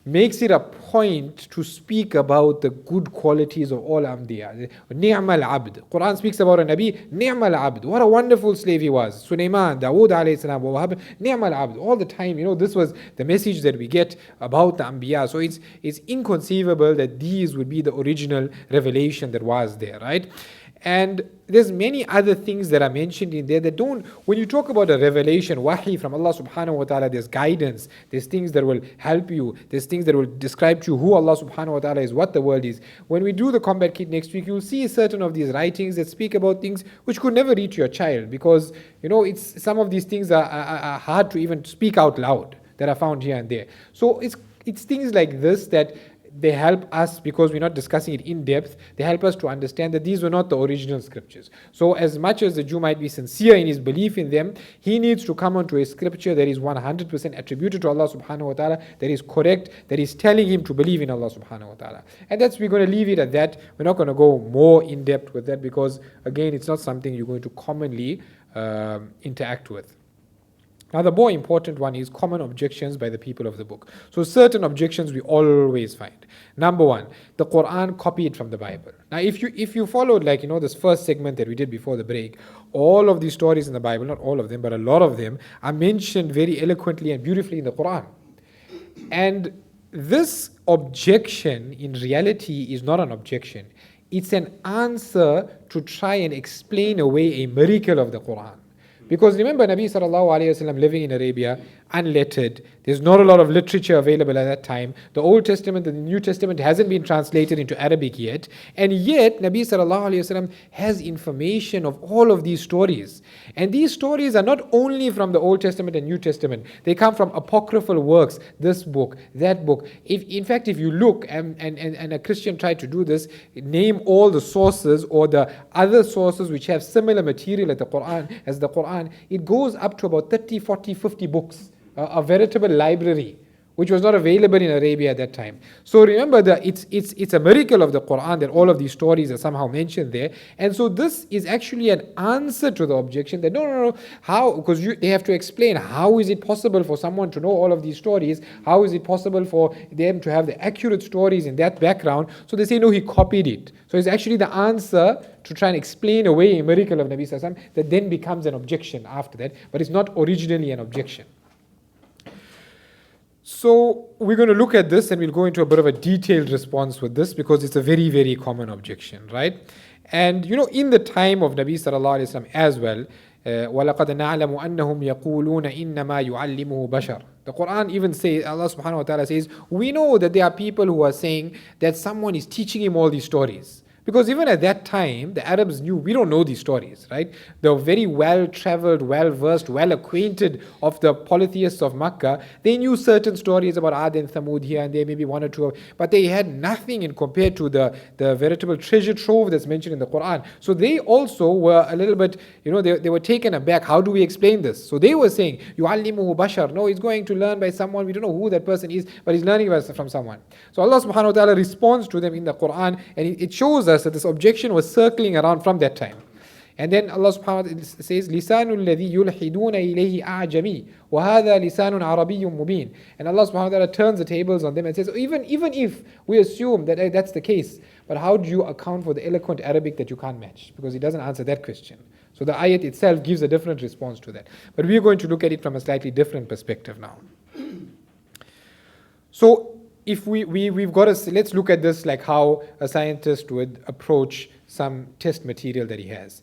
[SPEAKER 1] makes it a point to speak about the good qualities of all Anbiya. Ni'mal abd. Quran speaks about a Nabi, Ni'mal abd. What a wonderful slave he was. Sulaiman, Dawood alayhi salam, Wahab, Ni'mal abd. All the time, this was the message that we get about the Anbiya. So it's inconceivable that these would be the original revelation that was there, right? And there's many other things that are mentioned in there that don't, when you talk about a revelation, wahi from Allah subhanahu wa ta'ala, there's guidance, there's things that will help you, there's things that will describe to you who Allah subhanahu wa ta'ala is, what the world is. When we do the combat kit next week, you'll see certain of these writings that speak about things which could never reach your child, because, it's some of these things are hard to even speak out loud that are found here and there. So it's things like this that they help us, because we're not discussing it in depth, they help us to understand that these were not the original scriptures. So as much as the Jew might be sincere in his belief in them, he needs to come onto a scripture that is 100% attributed to Allah subhanahu wa ta'ala, that is correct, that is telling him to believe in Allah subhanahu wa ta'ala. And we're going to leave it at that. We're not going to go more in depth with that, because again, it's not something you're going to commonly interact with. Now, the more important one is common objections by the people of the book. So, certain objections we always find. Number one, the Quran copied from the Bible. Now, if you followed, like, this first segment that we did before the break, all of these stories in the Bible, not all of them, but a lot of them, are mentioned very eloquently and beautifully in the Quran. And this objection, in reality, is not an objection. It's an answer to try and explain away a miracle of the Quran. Because remember, Nabi sallallahu alayhi wasallam living in Arabia, unlettered. There's not a lot of literature available at that time. The Old Testament and the New Testament hasn't been translated into Arabic yet. And yet, Nabi sallallahu alayhi wasallam has information of all of these stories. And these stories are not only from the Old Testament and New Testament. They come from apocryphal works, this book, that book. In fact, if you look, and a Christian tried to do this, name all the sources or the other sources which have similar material as the Quran, it goes up to about 30, 40, 50 books. A veritable library, which was not available in Arabia at that time. So remember that it's a miracle of the Quran that all of these stories are somehow mentioned there. And so this is actually an answer to the objection that no, how? Because they have to explain, how is it possible for someone to know all of these stories? How is it possible for them to have the accurate stories in that background? So they say, no, he copied it. So it's actually the answer to try and explain away a miracle of Nabi Sallallahu Alaihi Wasallam that then becomes an objection after that, but it's not originally an objection. So we're going to look at this and we'll go into a bit of a detailed response with this because it's a very, very common objection, right? And in the time of Nabi Sallallahu Alaihi Wasallam as well, وَلَقَدْ نَعْلَمُ أَنَّهُمْ يَقُولُونَ إِنَّمَا يُعَلِّمُهُ بَشَرٌ. The Quran even says, Allah subhanahu wa ta'ala says, we know that there are people who are saying that someone is teaching him all these stories. Because even at that time, the Arabs knew, we don't know these stories, right? They were very well-traveled, well-versed, well-acquainted of the polytheists of Makkah. They knew certain stories about Ad and Thamud here and there, maybe one or two, but they had nothing in compared to the veritable treasure trove that's mentioned in the Quran. So they also were a little bit, they were taken aback. How do we explain this? So they were saying, يُعَلِّمُهُ بَشَرٌ. No, he's going to learn by someone. We don't know who that person is, but he's learning from someone. So Allah subhanahu wa ta'ala responds to them in the Quran, and it shows us that this objection was circling around from that time. And then Allah subhanahu wa ta'ala says, لِسَانُ الَّذِي يُلْحِدُونَ إِلَيْهِ أَعْجَمِي وَهَذَا لِسَانٌ عَرَبِيٌّ مُبِينٌ. And Allah subhanahu wa ta'ala turns the tables on them and says, even if we assume that that's the case, but how do you account for the eloquent Arabic that you can't match? Because it doesn't answer that question. So the ayat itself gives a different response to that. But we are going to look at it from a slightly different perspective now. So if we've got let's look at this like how a scientist would approach some test material that he has.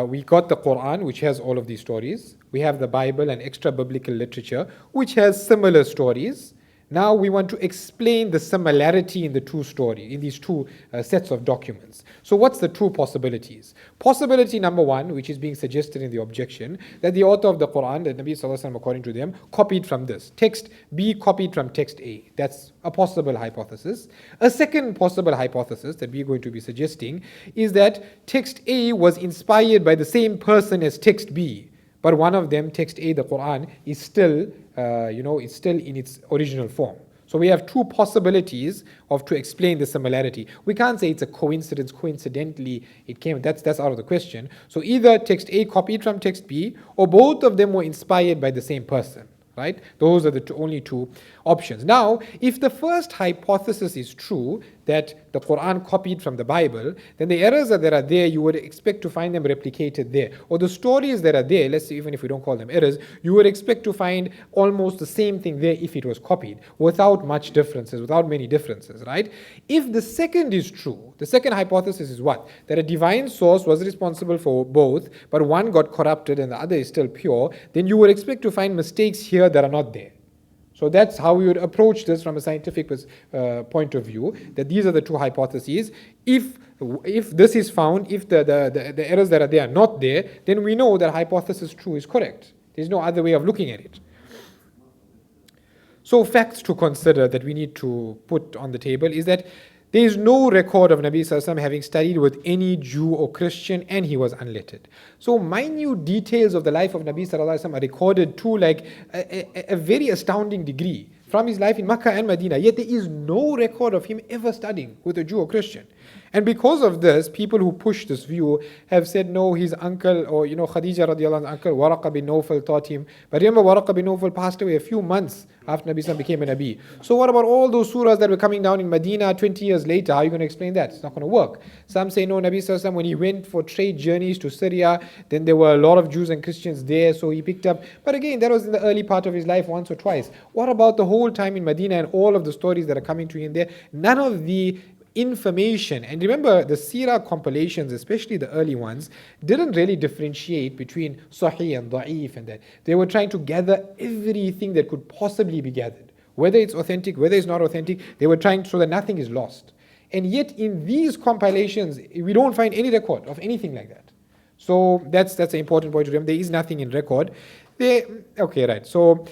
[SPEAKER 1] We got the Quran, which has all of these stories. We have the Bible and extra biblical literature, which has similar stories. Now we want to explain the similarity in these two sets of documents. So what's the two possibilities? Possibility number one, which is being suggested in the objection, that the author of the Quran, the Nabi Sallallahu Alaihi Wasallam, according to them, copied from this. Text B copied from text A. That's a possible hypothesis. A second possible hypothesis that we're going to be suggesting is that text A was inspired by the same person as text B. But one of them, text A, the Quran, is still, it's still in its original form. So we have two possibilities to explain the similarity. We can't say it's a coincidence, coincidentally it came, that's out of the question. So either text A copied from text B, or both of them were inspired by the same person, right? Those are the only two options. Now, if the first hypothesis is true, that the Quran copied from the Bible, then the errors that are there, you would expect to find them replicated there. Or the stories that are there, let's say even if we don't call them errors, you would expect to find almost the same thing there if it was copied, without much differences, without many differences, right? If the second is true, the second hypothesis is what? That a divine source was responsible for both, but one got corrupted and the other is still pure, then you would expect to find mistakes here that are not there. So that's how we would approach this from a scientific point of view, that these are the two hypotheses. If this is found, if the errors that are there are not there, then we know that hypothesis 2 is correct. There's no other way of looking at it. So facts to consider that we need to put on the table is that there is no record of Nabi Sallallahu Alaihi Wasallam having studied with any Jew or Christian, and he was unlettered. So minute details of the life of Nabi Sallallahu Alaihi Wasallam are recorded to like a very astounding degree from his life in Makkah and Medina. Yet there is no record of him ever studying with a Jew or Christian. And because of this, people who push this view have said, no, his uncle, or Khadija radiallahu anhu's uncle, Waraqa bin Nawfal taught him. But remember, Waraqa bin Nawfal passed away a few months after Nabi Sallam became a Nabi. So what about all those surahs that were coming down in Medina 20 years later? How are you going to explain that? It's not going to work. Some say, no, Nabi Sallam, when he went for trade journeys to Syria, then there were a lot of Jews and Christians there, so he picked up. But again, that was in the early part of his life, once or twice. What about the whole time in Medina and all of the stories that are coming to him there? None of the information, and remember the Sirah compilations, especially the early ones, didn't really differentiate between Sahih and Da'if and that. They were trying to gather everything that could possibly be gathered. Whether it's authentic, whether it's not authentic, they were trying so that nothing is lost. And yet in these compilations, we don't find any record of anything like that. So that's an important point to remember. There is nothing in record. So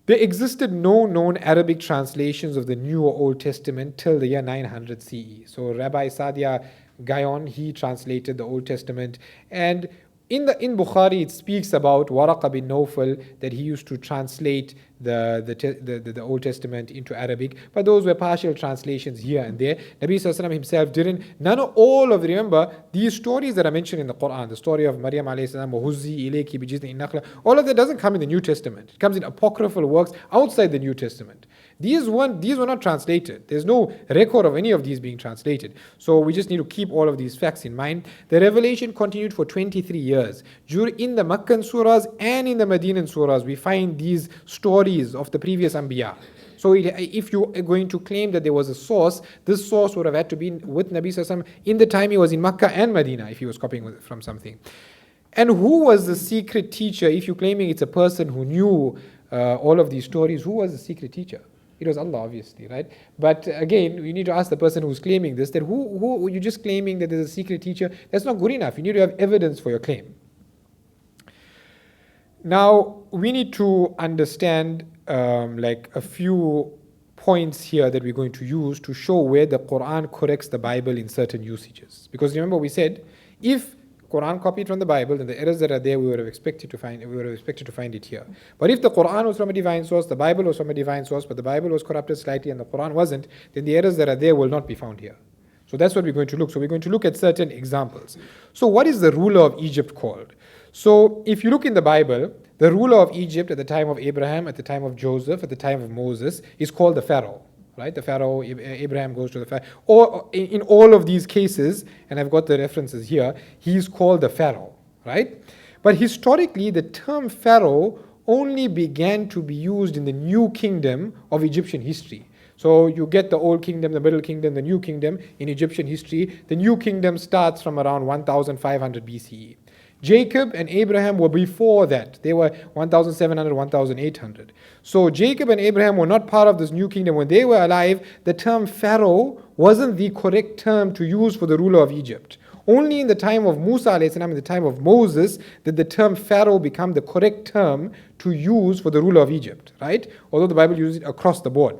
[SPEAKER 1] there existed no known Arabic translations of the New or Old Testament till the year 900 CE. So Rabbi Sadia Gaon, he translated the Old Testament, and in Bukhari it speaks about Waraqa bin Nawfal, that he used to translate the Old Testament into Arabic, but those were partial translations here and there. Nabi Sallallahu Alaihi Wasallam himself didn't. Remember, these stories that are mentioned in the Quran, the story of Maryam alayhi salam, Huzzi ilayki bi jiz'in nakhla, all of that doesn't come in the New Testament. It comes in apocryphal works outside the New Testament. These were not translated. There's no record of any of these being translated. So we just need to keep all of these facts in mind. The revelation continued for 23 years. In the Meccan surahs and in the Medinan surahs, we find these stories of the previous Anbiya. So if you are going to claim that there was a source, this source would have had to be with Nabi Sallallahu Alaihi Wasallam in the time he was in Makkah and Medina, if he was copying from something. And who was the secret teacher? If you're claiming it's a person who knew all of these stories, who was the secret teacher? It was Allah, obviously, right? But again, you need to ask the person who's claiming this, that who you're just claiming that there's a secret teacher. That's not good enough. You need to have evidence for your claim. Now, we need to understand a few points here that we're going to use to show where the Quran corrects the Bible in certain usages. Because remember, we said, if Quran copied from the Bible, then the errors that are there we would have expected to find it here. But if the Quran was from a divine source, the Bible was from a divine source, but the Bible was corrupted slightly and the Quran wasn't, then the errors that are there will not be found here. So that's what we're going to look. So we're going to look at certain examples. So what is the ruler of Egypt called? So if you look in the Bible, the ruler of Egypt at the time of Abraham, at the time of Joseph, at the time of Moses is called the Pharaoh. Right? The Pharaoh, Abraham goes to the Pharaoh. Or in all of these cases, and I've got the references here, he's called the Pharaoh. Right? But historically, the term Pharaoh only began to be used in the new kingdom of Egyptian history. So you get the Old Kingdom, the Middle Kingdom, the New Kingdom in Egyptian history. The New Kingdom starts from around 1500 BCE. Jacob and Abraham were before that. They were 1700, 1800. So Jacob and Abraham were not part of this new kingdom. When they were alive, the term Pharaoh wasn't the correct term to use for the ruler of Egypt. Only in the time of Musa alayhi salam, in the time of Moses, did the term Pharaoh become the correct term to use for the ruler of Egypt, right? Although the Bible uses it across the board.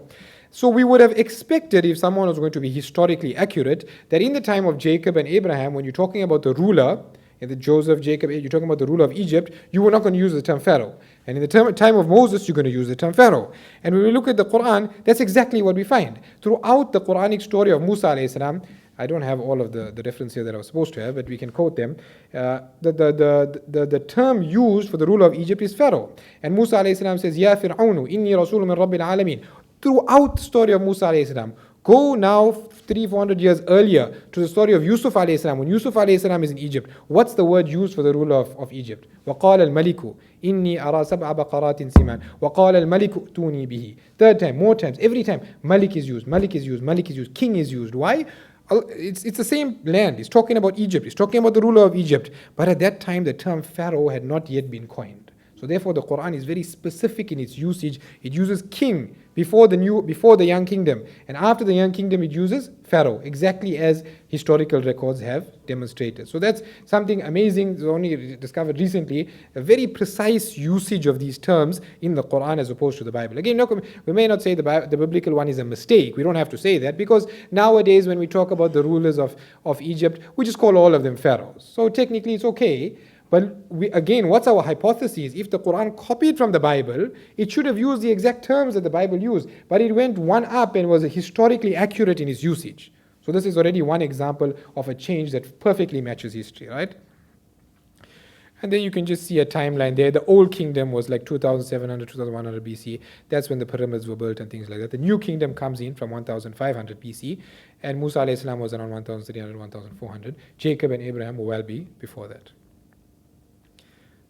[SPEAKER 1] So we would have expected, if someone was going to be historically accurate, that in the time of Jacob and Abraham, when you're talking about the ruler, in the Joseph, Jacob, you're talking about the ruler of Egypt, you were not going to use the term Pharaoh. And in the time of Moses, you're going to use the term Pharaoh. And when we look at the Quran, that's exactly what we find. Throughout the Quranic story of Musa alayhi salam, I don't have all of the reference here that I was supposed to have, but we can quote them. The term used for the ruler of Egypt is Pharaoh. And Musa alayhi salam says, Ya Fir'aunu, inni rasulun min rabbil alameen. Throughout the story of Musa alayhi salam, go now 300-400 years earlier to the story of Yusuf alayhi salam. When Yusuf alayhi salam is in Egypt, what's the word used for the ruler of Egypt? وَقَالَ الْمَلِكُ إِنِّي أَرَى سَبْعَ بَقَرَاتٍ سِمَانٍ وَقَالَ الْمَلِكُ ائْتُونِي بِهِ. Third time, more times, every time, Malik is used, Malik is used, Malik is used, king is used. Why? It's the same land. It's talking about Egypt. It's talking about the ruler of Egypt. But at that time, the term Pharaoh had not yet been coined. So therefore, the Quran is very specific in its usage. It uses king before the young kingdom, and after the young kingdom, it uses Pharaoh, exactly as historical records have demonstrated. So that's something amazing. It's only discovered recently, a very precise usage of these terms in the Quran as opposed to the Bible. Again, we may not say the biblical one is a mistake. We don't have to say that, because nowadays when we talk about the rulers of Egypt, we just call all of them pharaohs. So technically, it's okay. But what's our hypothesis? If the Quran copied from the Bible, it should have used the exact terms that the Bible used, but it went one up and was historically accurate in its usage. So this is already one example of a change that perfectly matches history, right? And then you can just see a timeline there. The old kingdom was like 2700, 2100 BC. That's when the pyramids were built and things like that. The new kingdom comes in from 1500 BC, and Musa alayhi salam was around 1300, 1400. Jacob and Abraham will well be before that.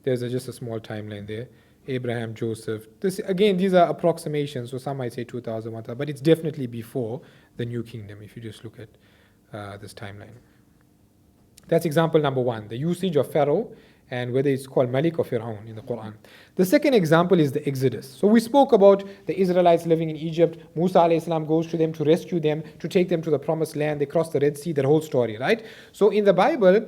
[SPEAKER 1] There's just a small timeline there. Abraham, Joseph. This again, these are approximations, so some might say 2000, 1000, but it's definitely before the new kingdom if you just look at this timeline. That's example number one, the usage of Pharaoh and whether it's called Malik or Fir'aun in the Quran. The second example is the Exodus. So we spoke about the Israelites living in Egypt. Musa alayhi salam goes to them to rescue them, to take them to the promised land. They cross the Red Sea, that whole story, right? So in the Bible,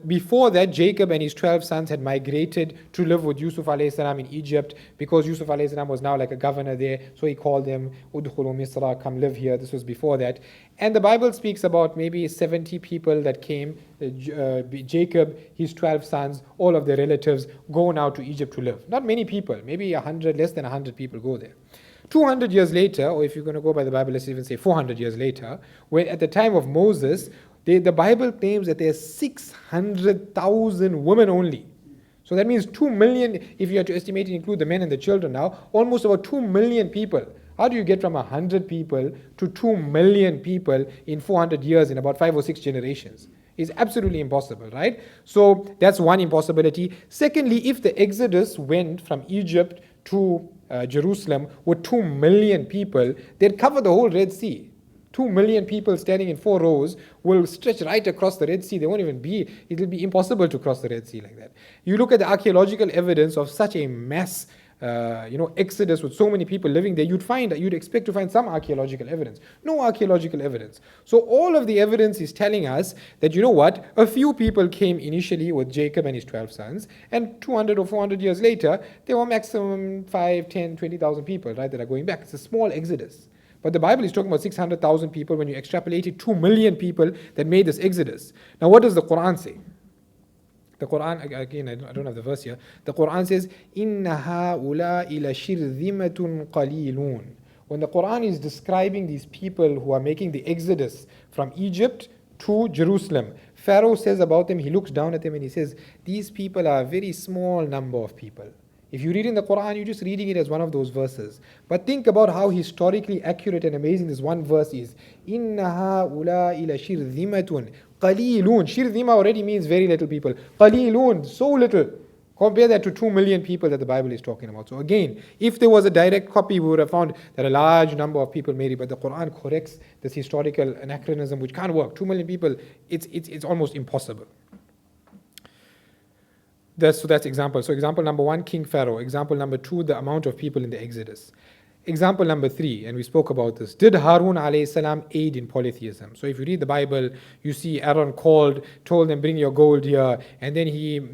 [SPEAKER 1] before that, Jacob and his 12 sons had migrated to live with Yusuf alayhi salam in Egypt, because Yusuf alayhi salam was now like a governor there. So he called them, Udkhulu Misra, come live here. This was before that. And the Bible speaks about maybe 70 people that came. Jacob, his 12 sons, all of their relatives go now to Egypt to live. Not many people, maybe 100, less than 100 people go there. 200 years later, or if you're going to go by the Bible, let's even say 400 years later, when at the time of Moses, the Bible claims that there's 600,000 women only. So that means 2 million, if you have to estimate and include the men and the children now, almost about 2 million people. How do you get from 100 people to 2 million people in 400 years, in about 5 or 6 generations? It's absolutely impossible, right? So that's one impossibility. Secondly, if the Exodus went from Egypt to Jerusalem with 2 million people, they'd cover the whole Red Sea. 2 million people standing in 4 rows will stretch right across the Red Sea. They won't even be, it'll be impossible to cross the Red Sea like that. You look at the archaeological evidence of such a mass Exodus with so many people living there, you'd expect to find some archaeological evidence. No archaeological evidence. So all of the evidence is telling us that, you know what, a few people came initially with Jacob and his 12 sons, and 200 or 400 years later, there were maximum 5, 10, 20,000 people, right, that are going back. It's a small Exodus. But the Bible is talking about 600,000 people. When you extrapolate it, 2 million people that made this Exodus. Now what does the Quran say? The Quran, again, I don't have the verse here. The Quran says, إِنَّ هَؤُلَاءِ لَشِرْذِمَةٌ قَلِيلُونَ. When the Quran is describing these people who are making the Exodus from Egypt to Jerusalem, Pharaoh says about them, he looks down at them and he says, these people are a very small number of people. If you read in the Quran, you're just reading it as one of those verses. But think about how historically accurate and amazing this one verse is. إِنَّ هَؤُلَاءِ لَشِرْذِمَةٌ قَلِيلُونَ. Shirdhima already means very little people. قَلِيلُونَ, so little. Compare that to 2 million people that the Bible is talking about. So again, if there was a direct copy, we would have found that a large number of people made it. But the Quran corrects this historical anachronism, which can't work. 2 million people, it's almost impossible. So that's example. So example number 1, King Pharaoh. Example number 2, the amount of people in the Exodus. Example number 3, and we spoke about this. Did Harun alayhi salam aid in polytheism? So if you read the Bible, you see Aaron told them, bring your gold here, and then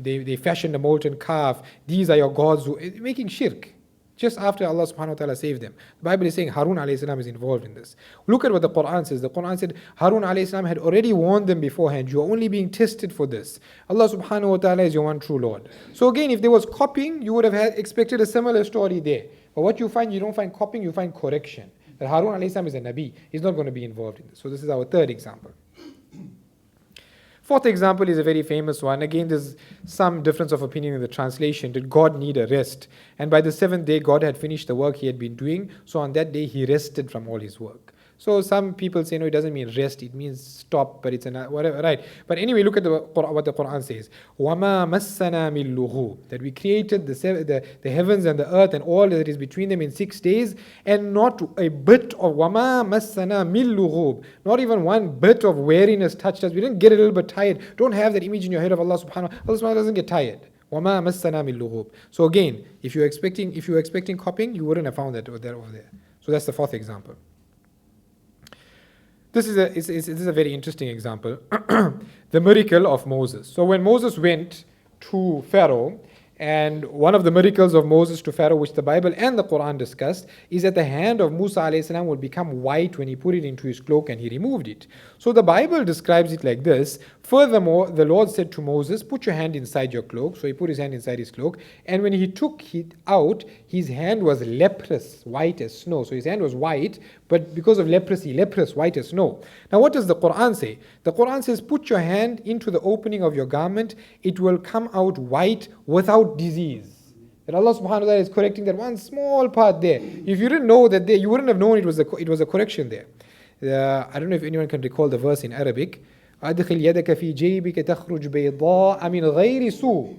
[SPEAKER 1] they fashioned a molten calf. These are your gods, making shirk. Just after Allah subhanahu wa ta'ala saved them. The Bible is saying Harun alayhi salam is involved in this. Look at what the Quran says. The Quran said Harun alayhi salam had already warned them beforehand. You are only being tested for this. Allah subhanahu wa ta'ala is your one true Lord. So again, if there was copying, you would have expected a similar story there. But what you find, you don't find copying, you find correction. That Harun alayhi salam is a Nabi. He's not going to be involved in this. So this is our third example. Fourth example is a very famous one. Again, there's some difference of opinion in the translation. Did God need a rest? And by the 7th day, God had finished the work he had been doing. So on that day, he rested from all his work. So some people say, no, it doesn't mean rest. It means stop, but it's whatever, right? But anyway, look at what the Quran says. وَمَا مَسَّنَا مِن لُغُوبٍ. That we created the heavens and the earth and all that is between them in 6 days, and not a bit of وَمَا مَسَّنَا مِن لُغُوبٍ. Not even one bit of weariness touched us. We didn't get a little bit tired. Don't have that image in your head of Allah subhanahu wa ta'ala. Allah subhanahu wa ta'ala doesn't get tired. وَمَا مَسَّنَا مِن لُغُوبٍ. So again, if you were expecting copying, you wouldn't have found that over there. So that's the fourth example. This is a very interesting example. The miracle of Moses. So when Moses went to Pharaoh, and one of the miracles of Moses to Pharaoh, which the Bible and the Quran discussed, is that the hand of Musa alayhi salam would become white when he put it into his cloak and he removed it. So the Bible describes it like this: Furthermore, the Lord said to Moses, put your hand inside your cloak. So he put his hand inside his cloak. And when he took it out, his hand was leprous, white as snow. So his hand was white, but because of leprosy, leprous, white as snow. Now what does the Quran say? The Quran says, put your hand into the opening of your garment. It will come out white without disease. That Allah subhanahu wa ta'ala is correcting that one small part there. If you didn't know that there, you wouldn't have known it was a correction there. I don't know if anyone can recall the verse in Arabic. أدخل يدك في جيبك تخرج بيضاء من غير سوء.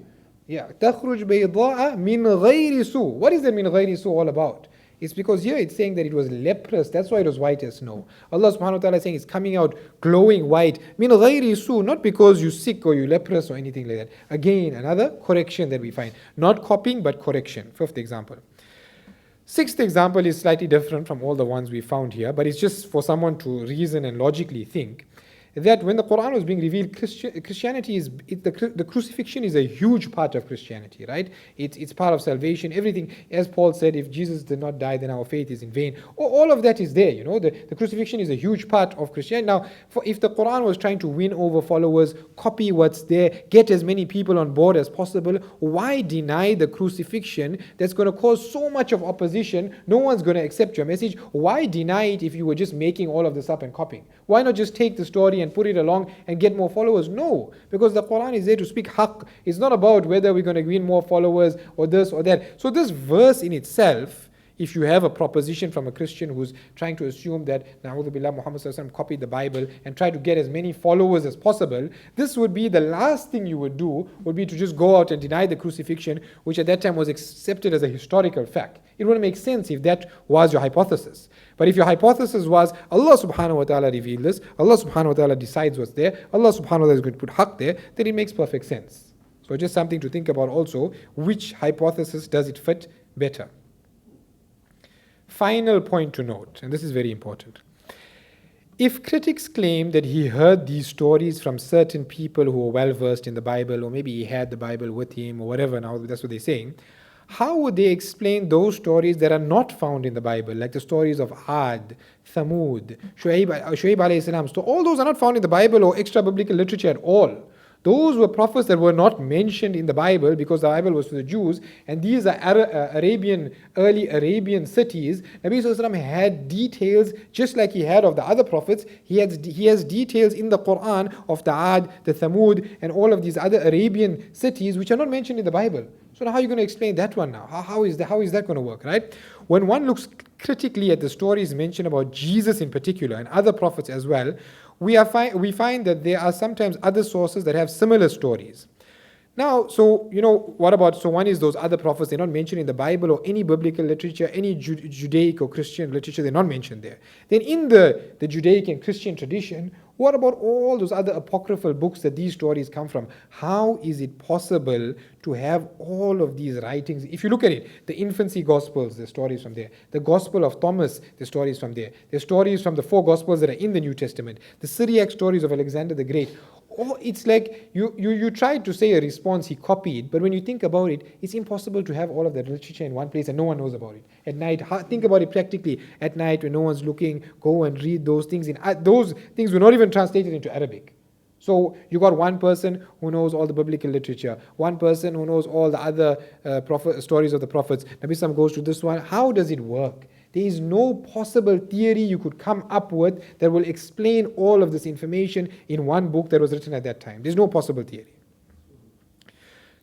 [SPEAKER 1] Yeah, تخرج بيضاء من غير سوء. What is that من غير سوء all about? It's because here it's saying that it was leprous. That's why it was white as snow. Allah subhanahu wa ta'ala is saying it's coming out glowing white. من غير سوء. Not because you're sick or you're leprous or anything like that. Again, another correction that we find. Not copying, but correction. Fifth example. Sixth example is slightly different from all the ones we found here, but it's just for someone to reason and logically think that when the Quran was being revealed, Christianity is, the crucifixion is a huge part of Christianity, right? It's part of salvation, everything. As Paul said, if Jesus did not die, then our faith is in vain. All of that is there, you know. The crucifixion is a huge part of Christianity. Now, if the Quran was trying to win over followers, copy what's there, get as many people on board as possible, why deny the crucifixion that's going to cause so much of opposition? No one's going to accept your message. Why deny it if you were just making all of this up and copying? Why not just take the story and put it along and get more followers? No, because the Quran is there to speak haqq. It's not about whether we're going to win more followers or this or that. So this verse in itself, if you have a proposition from a Christian who's trying to assume that Na'udhu Billah Muhammad Sallallahu Alaihi Wasallam copied the Bible and try to get as many followers as possible, this would be the last thing you would do, would be to just go out and deny the crucifixion, which at that time was accepted as a historical fact. It wouldn't make sense if that was your hypothesis. But if your hypothesis was Allah subhanahu wa ta'ala revealed this, Allah subhanahu wa ta'ala decides what's there, Allah subhanahu wa ta'ala is going to put haqq there, then it makes perfect sense. So just something to think about also, which hypothesis does it fit better? Final point to note, and this is very important. If critics claim that he heard these stories from certain people who were well versed in the Bible, or maybe he had the Bible with him, or whatever, now that's what they're saying, how would they explain those stories that are not found in the Bible, like the stories of Ad, Thamud, Shu'aib alayhi salam? So all those are not found in the Bible or extra biblical literature at all. Those were prophets that were not mentioned in the Bible because the Bible was for the Jews, and these are early Arabian cities. Nabi Sallallahu Alaihi Wasallam had details just like he had of the other prophets. He has details in the Quran of the Ad, the Thamud, and all of these other Arabian cities which are not mentioned in the Bible. So how are you going to explain that one now? How is that going to work, right? When one looks critically at the stories mentioned about Jesus in particular and other prophets as well, we find that there are sometimes other sources that have similar stories. Now, so, what about, so one is those other prophets, they're not mentioned in the Bible or any biblical literature, any Judaic or Christian literature, they're not mentioned there. Then in the Judaic and Christian tradition, what about all those other apocryphal books that these stories come from? How is it possible to have all of these writings? If you look at it, the infancy Gospels, the stories from there. The Gospel of Thomas, the stories from there. The stories from the 4 Gospels that are in the New Testament. The Syriac stories of Alexander the Great. Oh, it's like you tried to say a response he copied, but when you think about it, it's impossible to have all of that literature in one place and no one knows about it. At night, think about it practically. At night, when no one's looking, go and read those things. Those things were not even translated into Arabic. So you got one person who knows all the biblical literature, one person who knows all the other stories of the prophets. Nabi Sallam goes to this one. How does it work? There is no possible theory you could come up with that will explain all of this information in one book that was written at that time. There's no possible theory.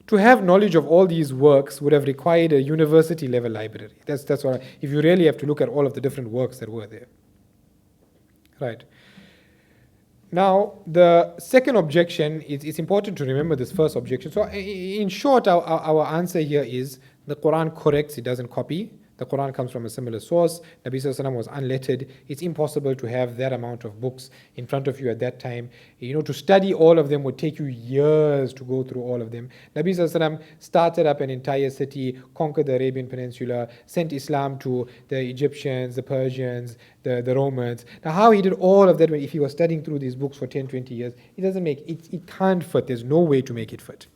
[SPEAKER 1] To have knowledge of all these works would have required a university level library. That's what if you really have to look at all of the different works that were there. Right. Now, the second objection, it's important to remember this first objection. So in short, our answer here is the Quran corrects, it doesn't copy. The Quran comes from a similar source. Nabi Sallallahu Alaihi Wasallam was unlettered. It's impossible to have that amount of books in front of you at that time. To study all of them would take you years to go through all of them. Nabi Sallallahu Alaihi Wasallam started up an entire city, conquered the Arabian Peninsula, sent Islam to the Egyptians, the Persians, the Romans. Now how he did all of that if he was studying through these books for 10, 20 years, it can't fit. There's no way to make it fit.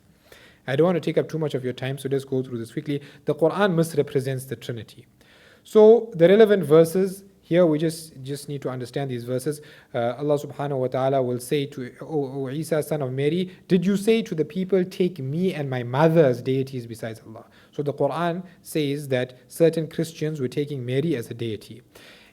[SPEAKER 1] I don't want to take up too much of your time, so let's go through this quickly. The Quran misrepresents the Trinity. So the relevant verses Here we just need to understand these verses. Allah subhanahu wa ta'ala will say to, O Isa, son of Mary, did you say to the people, take me and my mother as deities besides Allah? So the Quran says that certain Christians were taking Mary as a deity.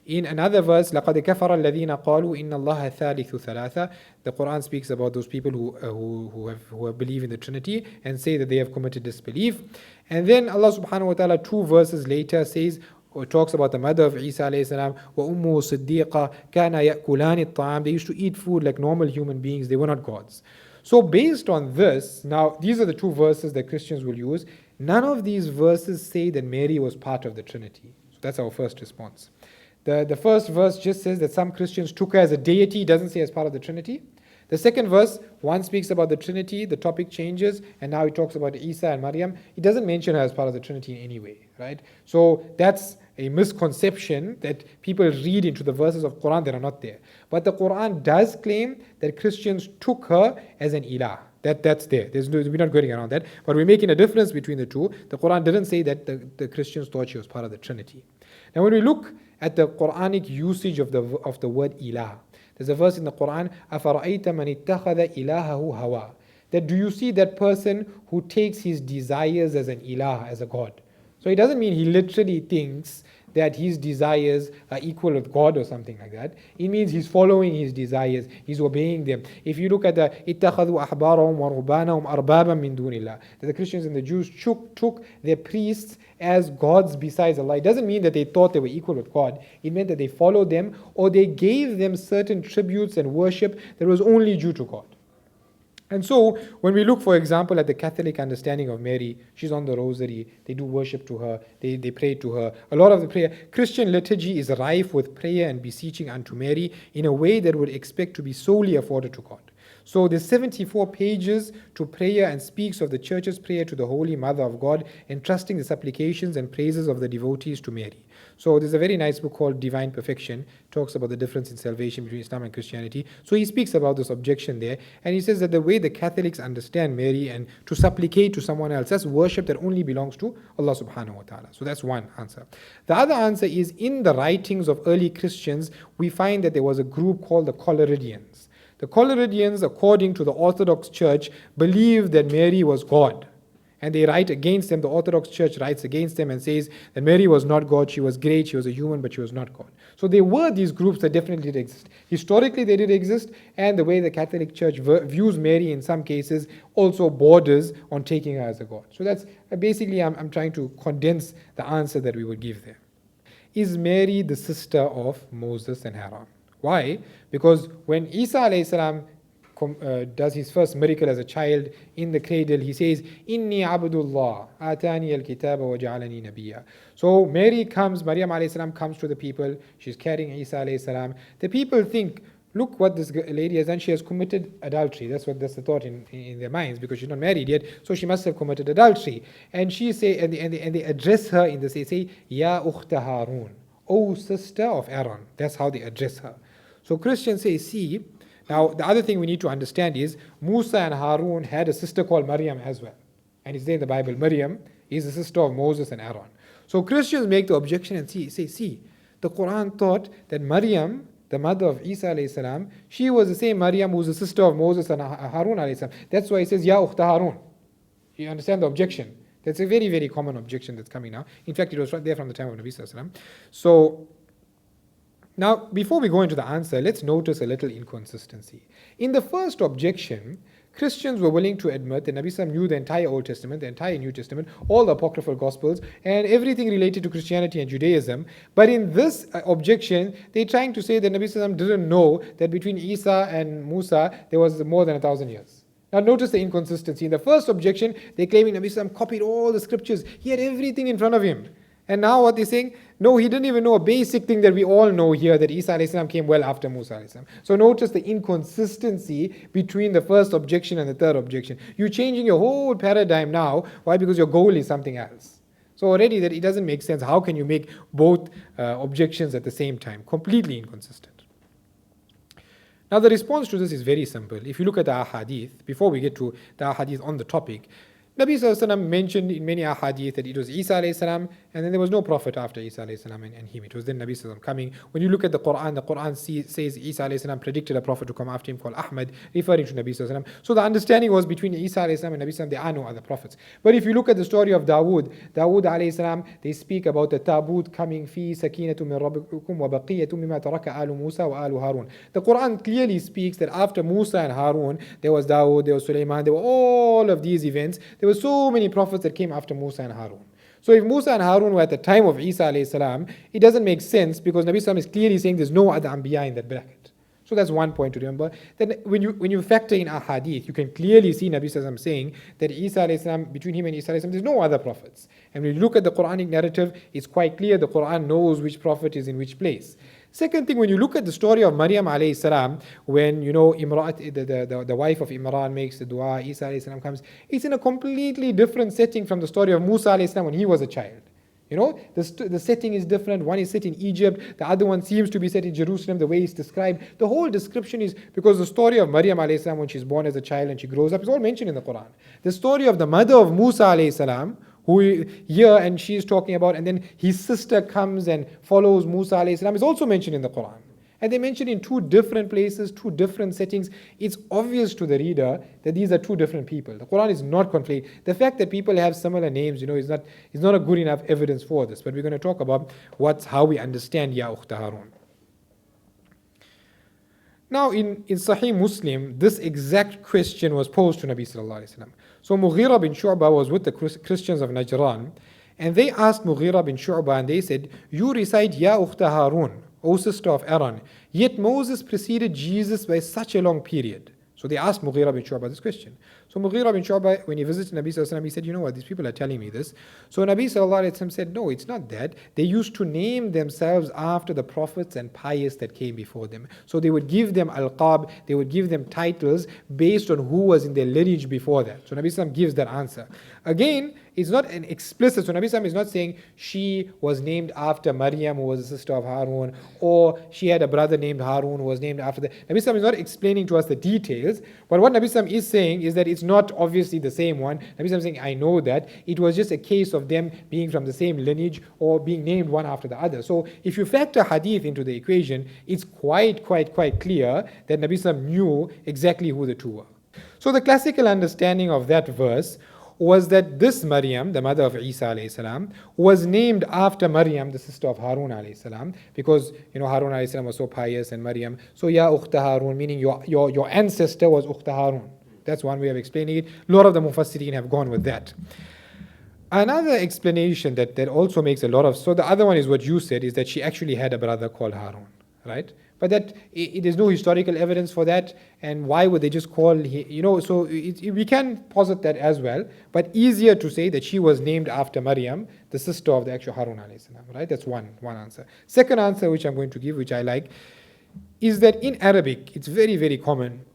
[SPEAKER 1] In another verse, لَقَدْ كَفَرَ الَّذِينَ قَالُوا إِنَّ اللَّهَ ثَالِثُ ثَلَاثَةٍ. The Quran speaks about those people who have believe in the Trinity and say that they have committed disbelief. And then Allah subhanahu wa ta'ala 2 verses later says, or talks about the mother of Isa alayhi salam, وَأُمُّهُ صِدِّيقَةٌ كَانَ يَأْكُلَانِ الطَّعَامِ. They used to eat food like normal human beings, they were not gods. So based on this, now these are the 2 verses that Christians will use. None of these verses say that Mary was part of the Trinity. So that's our first response. The first verse just says that some Christians took her as a deity, doesn't say as part of the Trinity. The second verse, one speaks about the Trinity, the topic changes, and now it talks about Isa and Maryam. It doesn't mention her as part of the Trinity in any way, right? So that's a misconception that people read into the verses of Quran that are not there. But the Quran does claim that Christians took her as an ilah. That's there. We're not going around that. But we're making a difference between the two. The Quran didn't say that the Christians thought she was part of the Trinity. Now when we look at the Quranic usage of the word ilah, there's a verse in the Quran, أَفَرَأَيْتَ مَنِ اتَّخَذَ إِلَهَهُ هَوَى. That do you see that person who takes his desires as an ilah, as a god? So it doesn't mean he literally thinks that his desires are equal with God or something like that. It means he's following his desires, he's obeying them. If you look at the اتَّخَذُوا أَحْبَارَهُمْ وَرُهْبَانَهُمْ أَرْبَابًا مِّن دُونِ اللَّهِ, that the Christians and the Jews took their priests as gods besides Allah. It doesn't mean that they thought they were equal with God. It meant that they followed them, or they gave them certain tributes and worship that was only due to God. And so, when we look, for example, at the Catholic understanding of Mary, she's on the rosary, they do worship to her, they pray to her. A lot of the prayer, Christian liturgy is rife with prayer and beseeching unto Mary in a way that would expect to be solely afforded to God. So there's 74 pages to prayer and speaks of the Church's prayer to the Holy Mother of God, entrusting the supplications and praises of the devotees to Mary. So there's a very nice book called Divine Perfection, talks about the difference in salvation between Islam and Christianity. So he speaks about this objection there, and he says that the way the Catholics understand Mary and to supplicate to someone else, that's worship that only belongs to Allah subhanahu wa ta'ala. So that's one answer. The other answer is, in the writings of early Christians, we find that there was a group called the Coleridians. The Coleridians, according to the Orthodox Church, believed that Mary was God. And they write against them, the Orthodox Church writes against them and says that Mary was not God, she was great, she was a human, but she was not God. So there were these groups that definitely did exist. Historically they did exist, and the way the Catholic Church views Mary in some cases also borders on taking her as a God. So that's basically, I'm trying to condense the answer that we would give there. Is Mary the sister of Moses and Aaron? Why? Because when Isa alayhi salam does his first miracle as a child in the cradle, he says, Inni abdullah, atani al-kitaba wa ja'alani nabiyya. So Maryam alayhi salam comes to the people, she's carrying Isa alayhi salam. The people think, look what this lady has done, she has committed adultery. That's the thought in their minds, because she's not married yet, so she must have committed adultery. And they address her in this, they say, Ya ukhta Harun, O sister of Aaron. That's how they address her. So Christians say, see, now the other thing we need to understand is Musa and Harun had a sister called Maryam as well. And it's there in the Bible. Maryam is the sister of Moses and Aaron. So Christians make the objection and say, the Quran taught that Maryam, the mother of Isa alayhi salam, she was the same Maryam who was the sister of Moses and Harun alayhi salam. That's why it says, Ya ukhta Harun. You understand the objection? That's a very, very common objection that's coming now. In fact, it was right there from the time of Nabi sallallahu alayhi wasallam. So, now, before we go into the answer, let's notice a little inconsistency. In the first objection, Christians were willing to admit that Nabi Sallam knew the entire Old Testament, the entire New Testament, all the apocryphal Gospels, and everything related to Christianity and Judaism. But in this objection, they're trying to say that Nabi Sallam didn't know that between Isa and Musa, there was more than 1,000 years. Now notice the inconsistency. In the first objection, they're claiming Nabi Sallam copied all the scriptures. He had everything in front of him. And now what they're saying, no, he didn't even know a basic thing that we all know here, that Isa alayhi salam came well after Musa alayhi salam. So notice the inconsistency between the first objection and the third objection. You're changing your whole paradigm now. Why? Because your goal is something else. So already that it doesn't make sense. How can you make both objections at the same time? Completely inconsistent. Now the response to this is very simple. If you look at the ahadith, before we get to the ahadith on the topic, Nabi Sallallahu Alaihi Wasallam mentioned in many ahadith that it was Isa Alayhi Salam, and then there was no prophet after Isa Alayhi Salam and him. It was then Nabi Sallallahu Alaihi Wasallam coming. When you look at the Quran says Isa Alayhi Salam predicted a prophet to come after him called Ahmed, referring to Nabi Sallallahu Alaihi Wasallam. So the understanding was between Isa Alayhi Salam and Nabi Sallallahu Alaihi Wasallam, there are no other prophets. But if you look at the story of Dawood Alayhi Salam, they speak about the Tabut coming, fi sakinatu min rabbikum wa baqiyatu mimma taraka alu Musa wa alu Harun. The Quran clearly speaks that after Musa and Harun, there was Dawood, there was Sulaiman, there were all of these events. There were so many prophets that came after Musa and Harun. So if Musa and Harun were at the time of Isa alayhi salam, it doesn't make sense because Nabi Sallam is clearly saying there's no other Anbiya in that bracket. So that's one point to remember. Then when you factor in ahadith, you can clearly see Nabi Sallam saying that Isa alayhi salam, between him and Isa alayhi salam, there's no other prophets. And when you look at the Quranic narrative, it's quite clear the Quran knows which prophet is in which place. Second thing, when you look at the story of Maryam alayhi salam, when the wife of Imran makes the dua, Isa alayhi salam comes, it's in a completely different setting from the story of Musa alayhi salam when he was a child. The setting is different. One is set in Egypt, the other one seems to be set in Jerusalem, the way it's described. The whole description is because the story of Maryam alayhi salam when she's born as a child and she grows up is all mentioned in the Quran. The story of the mother of Musa alayhi salam, who here and she is talking about, and then his sister comes and follows Musa alayhi salam, is also mentioned in the Quran. And they mention in two different places, two different settings. It's obvious to the reader that these are two different people. The Quran is not conflated. The fact that people have similar names, is not a good enough evidence for this. But we're going to talk about how we understand Ya Ukhta Harun. Now in Sahih Muslim, this exact question was posed to Nabi Sallallahu Alaihi Wasallam. So Mughira bin Shu'bah was with the Christians of Najran, and they asked Mughira bin Shu'bah, and they said, you recite Ya Ukhta Harun, O sister of Aaron, yet Moses preceded Jesus by such a long period. So they asked Mughira bin Shu'bah this question. So Mughira bin Shu'bah, when he visited Nabi Sallallahu Alaihi Wasallam, he said, you know what, these people are telling me this. So Nabi Sallallahu Alaihi Wasallam said, no, it's not that. They used to name themselves after the prophets and pious that came before them. So they would give them alqab, they would give them titles based on who was in their lineage before that. So Nabi Sallallahu Alaihi Wasallam gives that answer. Again, it's not an explicit, so Nabi Sallallahu Alaihi Wasallam is not saying she was named after Maryam, who was the sister of Harun, or she had a brother named Harun who was named after that. Nabi Sallallahu Alaihi Wasallam is not explaining to us the details, but what Nabi Sallallahu Alaihi Wasallam is saying is that it's not obviously the same one. Nabi Sallallahu Alaihi Wasallam is saying, I know that. It was just a case of them being from the same lineage or being named one after the other. So if you factor hadith into the equation, it's quite clear that Nabi Sallallahu Alaihi Wasallam knew exactly who the two were. So the classical understanding of that verse was that this Maryam, the mother of Isa alayhi salam, was named after Maryam, the sister of Harun alayhi salam, because Harun alayhi salam was so pious and Maryam. So Ya Ukhta Harun, meaning your ancestor was Ukhta Harun. That's one way of explaining it. A lot of the Mufassirin have gone with that. Another explanation that also makes a lot of, so the other one is what you said, is that she actually had a brother called Harun, right? But that there's no historical evidence for that, and why would they just call, so we can posit that as well, but easier to say that she was named after Maryam, the sister of the actual Harun alayhi salam, right? That's one answer. Second answer, which I'm going to give, which I like, is that in Arabic, it's very common,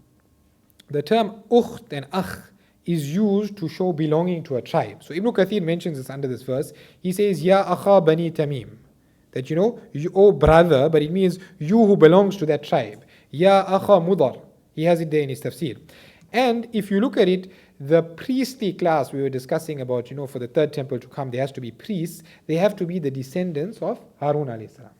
[SPEAKER 1] the term ukht and akh is used to show belonging to a tribe. So Ibn Kathir mentions this under this verse. He says, Ya akha bani Tamim. That you brother, but it means you who belongs to that tribe. Ya akha mudar. He has it there in his tafsir. And if you look at it, the priestly class we were discussing about, for the third temple to come, there has to be priests. They have to be the descendants of Harun alayhi salam.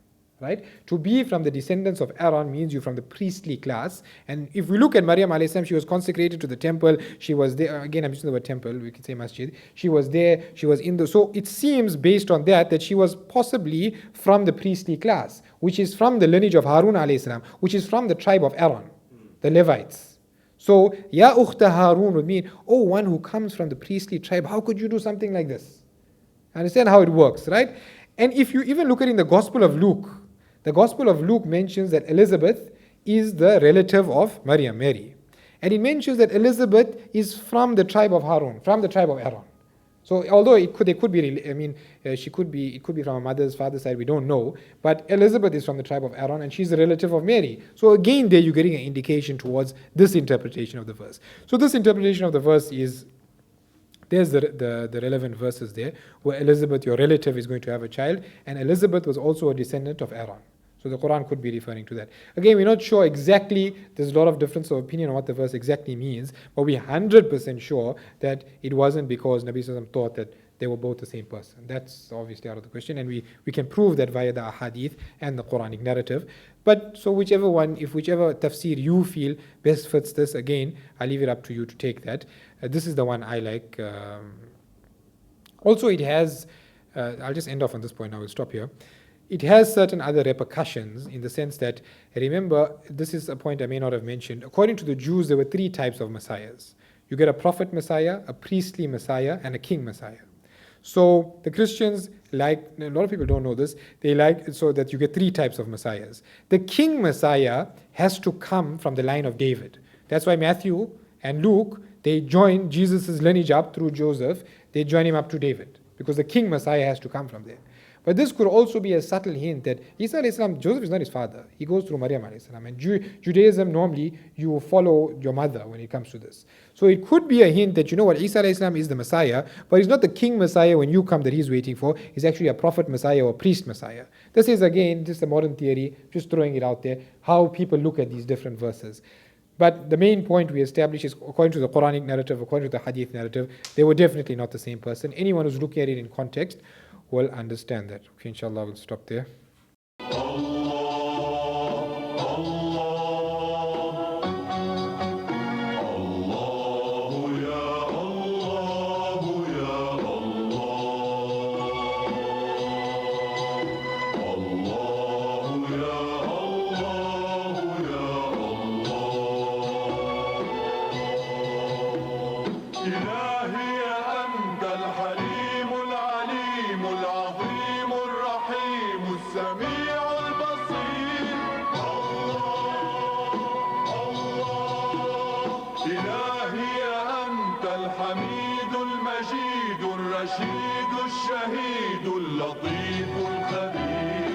[SPEAKER 1] Right? To be from the descendants of Aaron means you're from the priestly class. And if we look at Maryam alayhi salam, she was consecrated to the temple. She was there. Again, I'm using the word temple. We could say masjid. She was there. She was in the. So it seems based on that she was possibly from the priestly class, which is from the lineage of Harun alayhi salam, which is from the tribe of Aaron, the Levites. So Ya Ukhta Harun would mean, one who comes from the priestly tribe. How could you do something like this? Understand how it works, right? And if you even look at it in the Gospel of Luke, the Gospel of Luke mentions that Elizabeth is the relative of Maryam, Mary. And it mentions that Elizabeth is from the tribe of Harun, from the tribe of Aaron. So although it could be, she could be from her mother's, father's side, we don't know. But Elizabeth is from the tribe of Aaron and she's a relative of Mary. So again, there you're getting an indication towards this interpretation of the verse. So this interpretation of the verse is, there's the relevant verses there, where Elizabeth, your relative, is going to have a child. And Elizabeth was also a descendant of Aaron. So the Quran could be referring to that. Again, we're not sure exactly, there's a lot of difference of opinion on what the verse exactly means, but we're 100% sure that it wasn't because Nabi Sallallahu Alaihi Wasallam thought that they were both the same person. That's obviously out of the question, and we can prove that via the ahadith and the Quranic narrative. But so whichever tafsir you feel best fits this, again, I'll leave it up to you to take that. This is the one I like. Also, it has, I'll just end off on this point, I will stop here. It has certain other repercussions in the sense that, remember, this is a point I may not have mentioned. According to the Jews, there were three types of messiahs. You get a prophet messiah, a priestly messiah, and a king messiah. So the Christians like, a lot of people don't know this, they like so that you get three types of messiahs. The king messiah has to come from the line of David. That's why Matthew and Luke, they join Jesus' lineage up through Joseph, they join him up to David, because the king messiah has to come from there. But this could also be a subtle hint that Isa alayhi salam, Joseph is not his father. He goes through Maryam alayhi salam. And Judaism, normally, you follow your mother when it comes to this. So it could be a hint that, you know what, Isa alayhi salam is the Messiah, but he's not the king Messiah when you come that he's waiting for. He's actually a prophet Messiah or a priest Messiah. This is, again, just a modern theory, just throwing it out there, how people look at these different verses. But the main point we establish is, according to the Quranic narrative, according to the Hadith narrative, they were definitely not the same person. Anyone who's looking at it in context will understand that. Okay, inshallah, we'll stop there.
[SPEAKER 2] الحميد المجيد الرشيد الشهيد اللطيف الخبير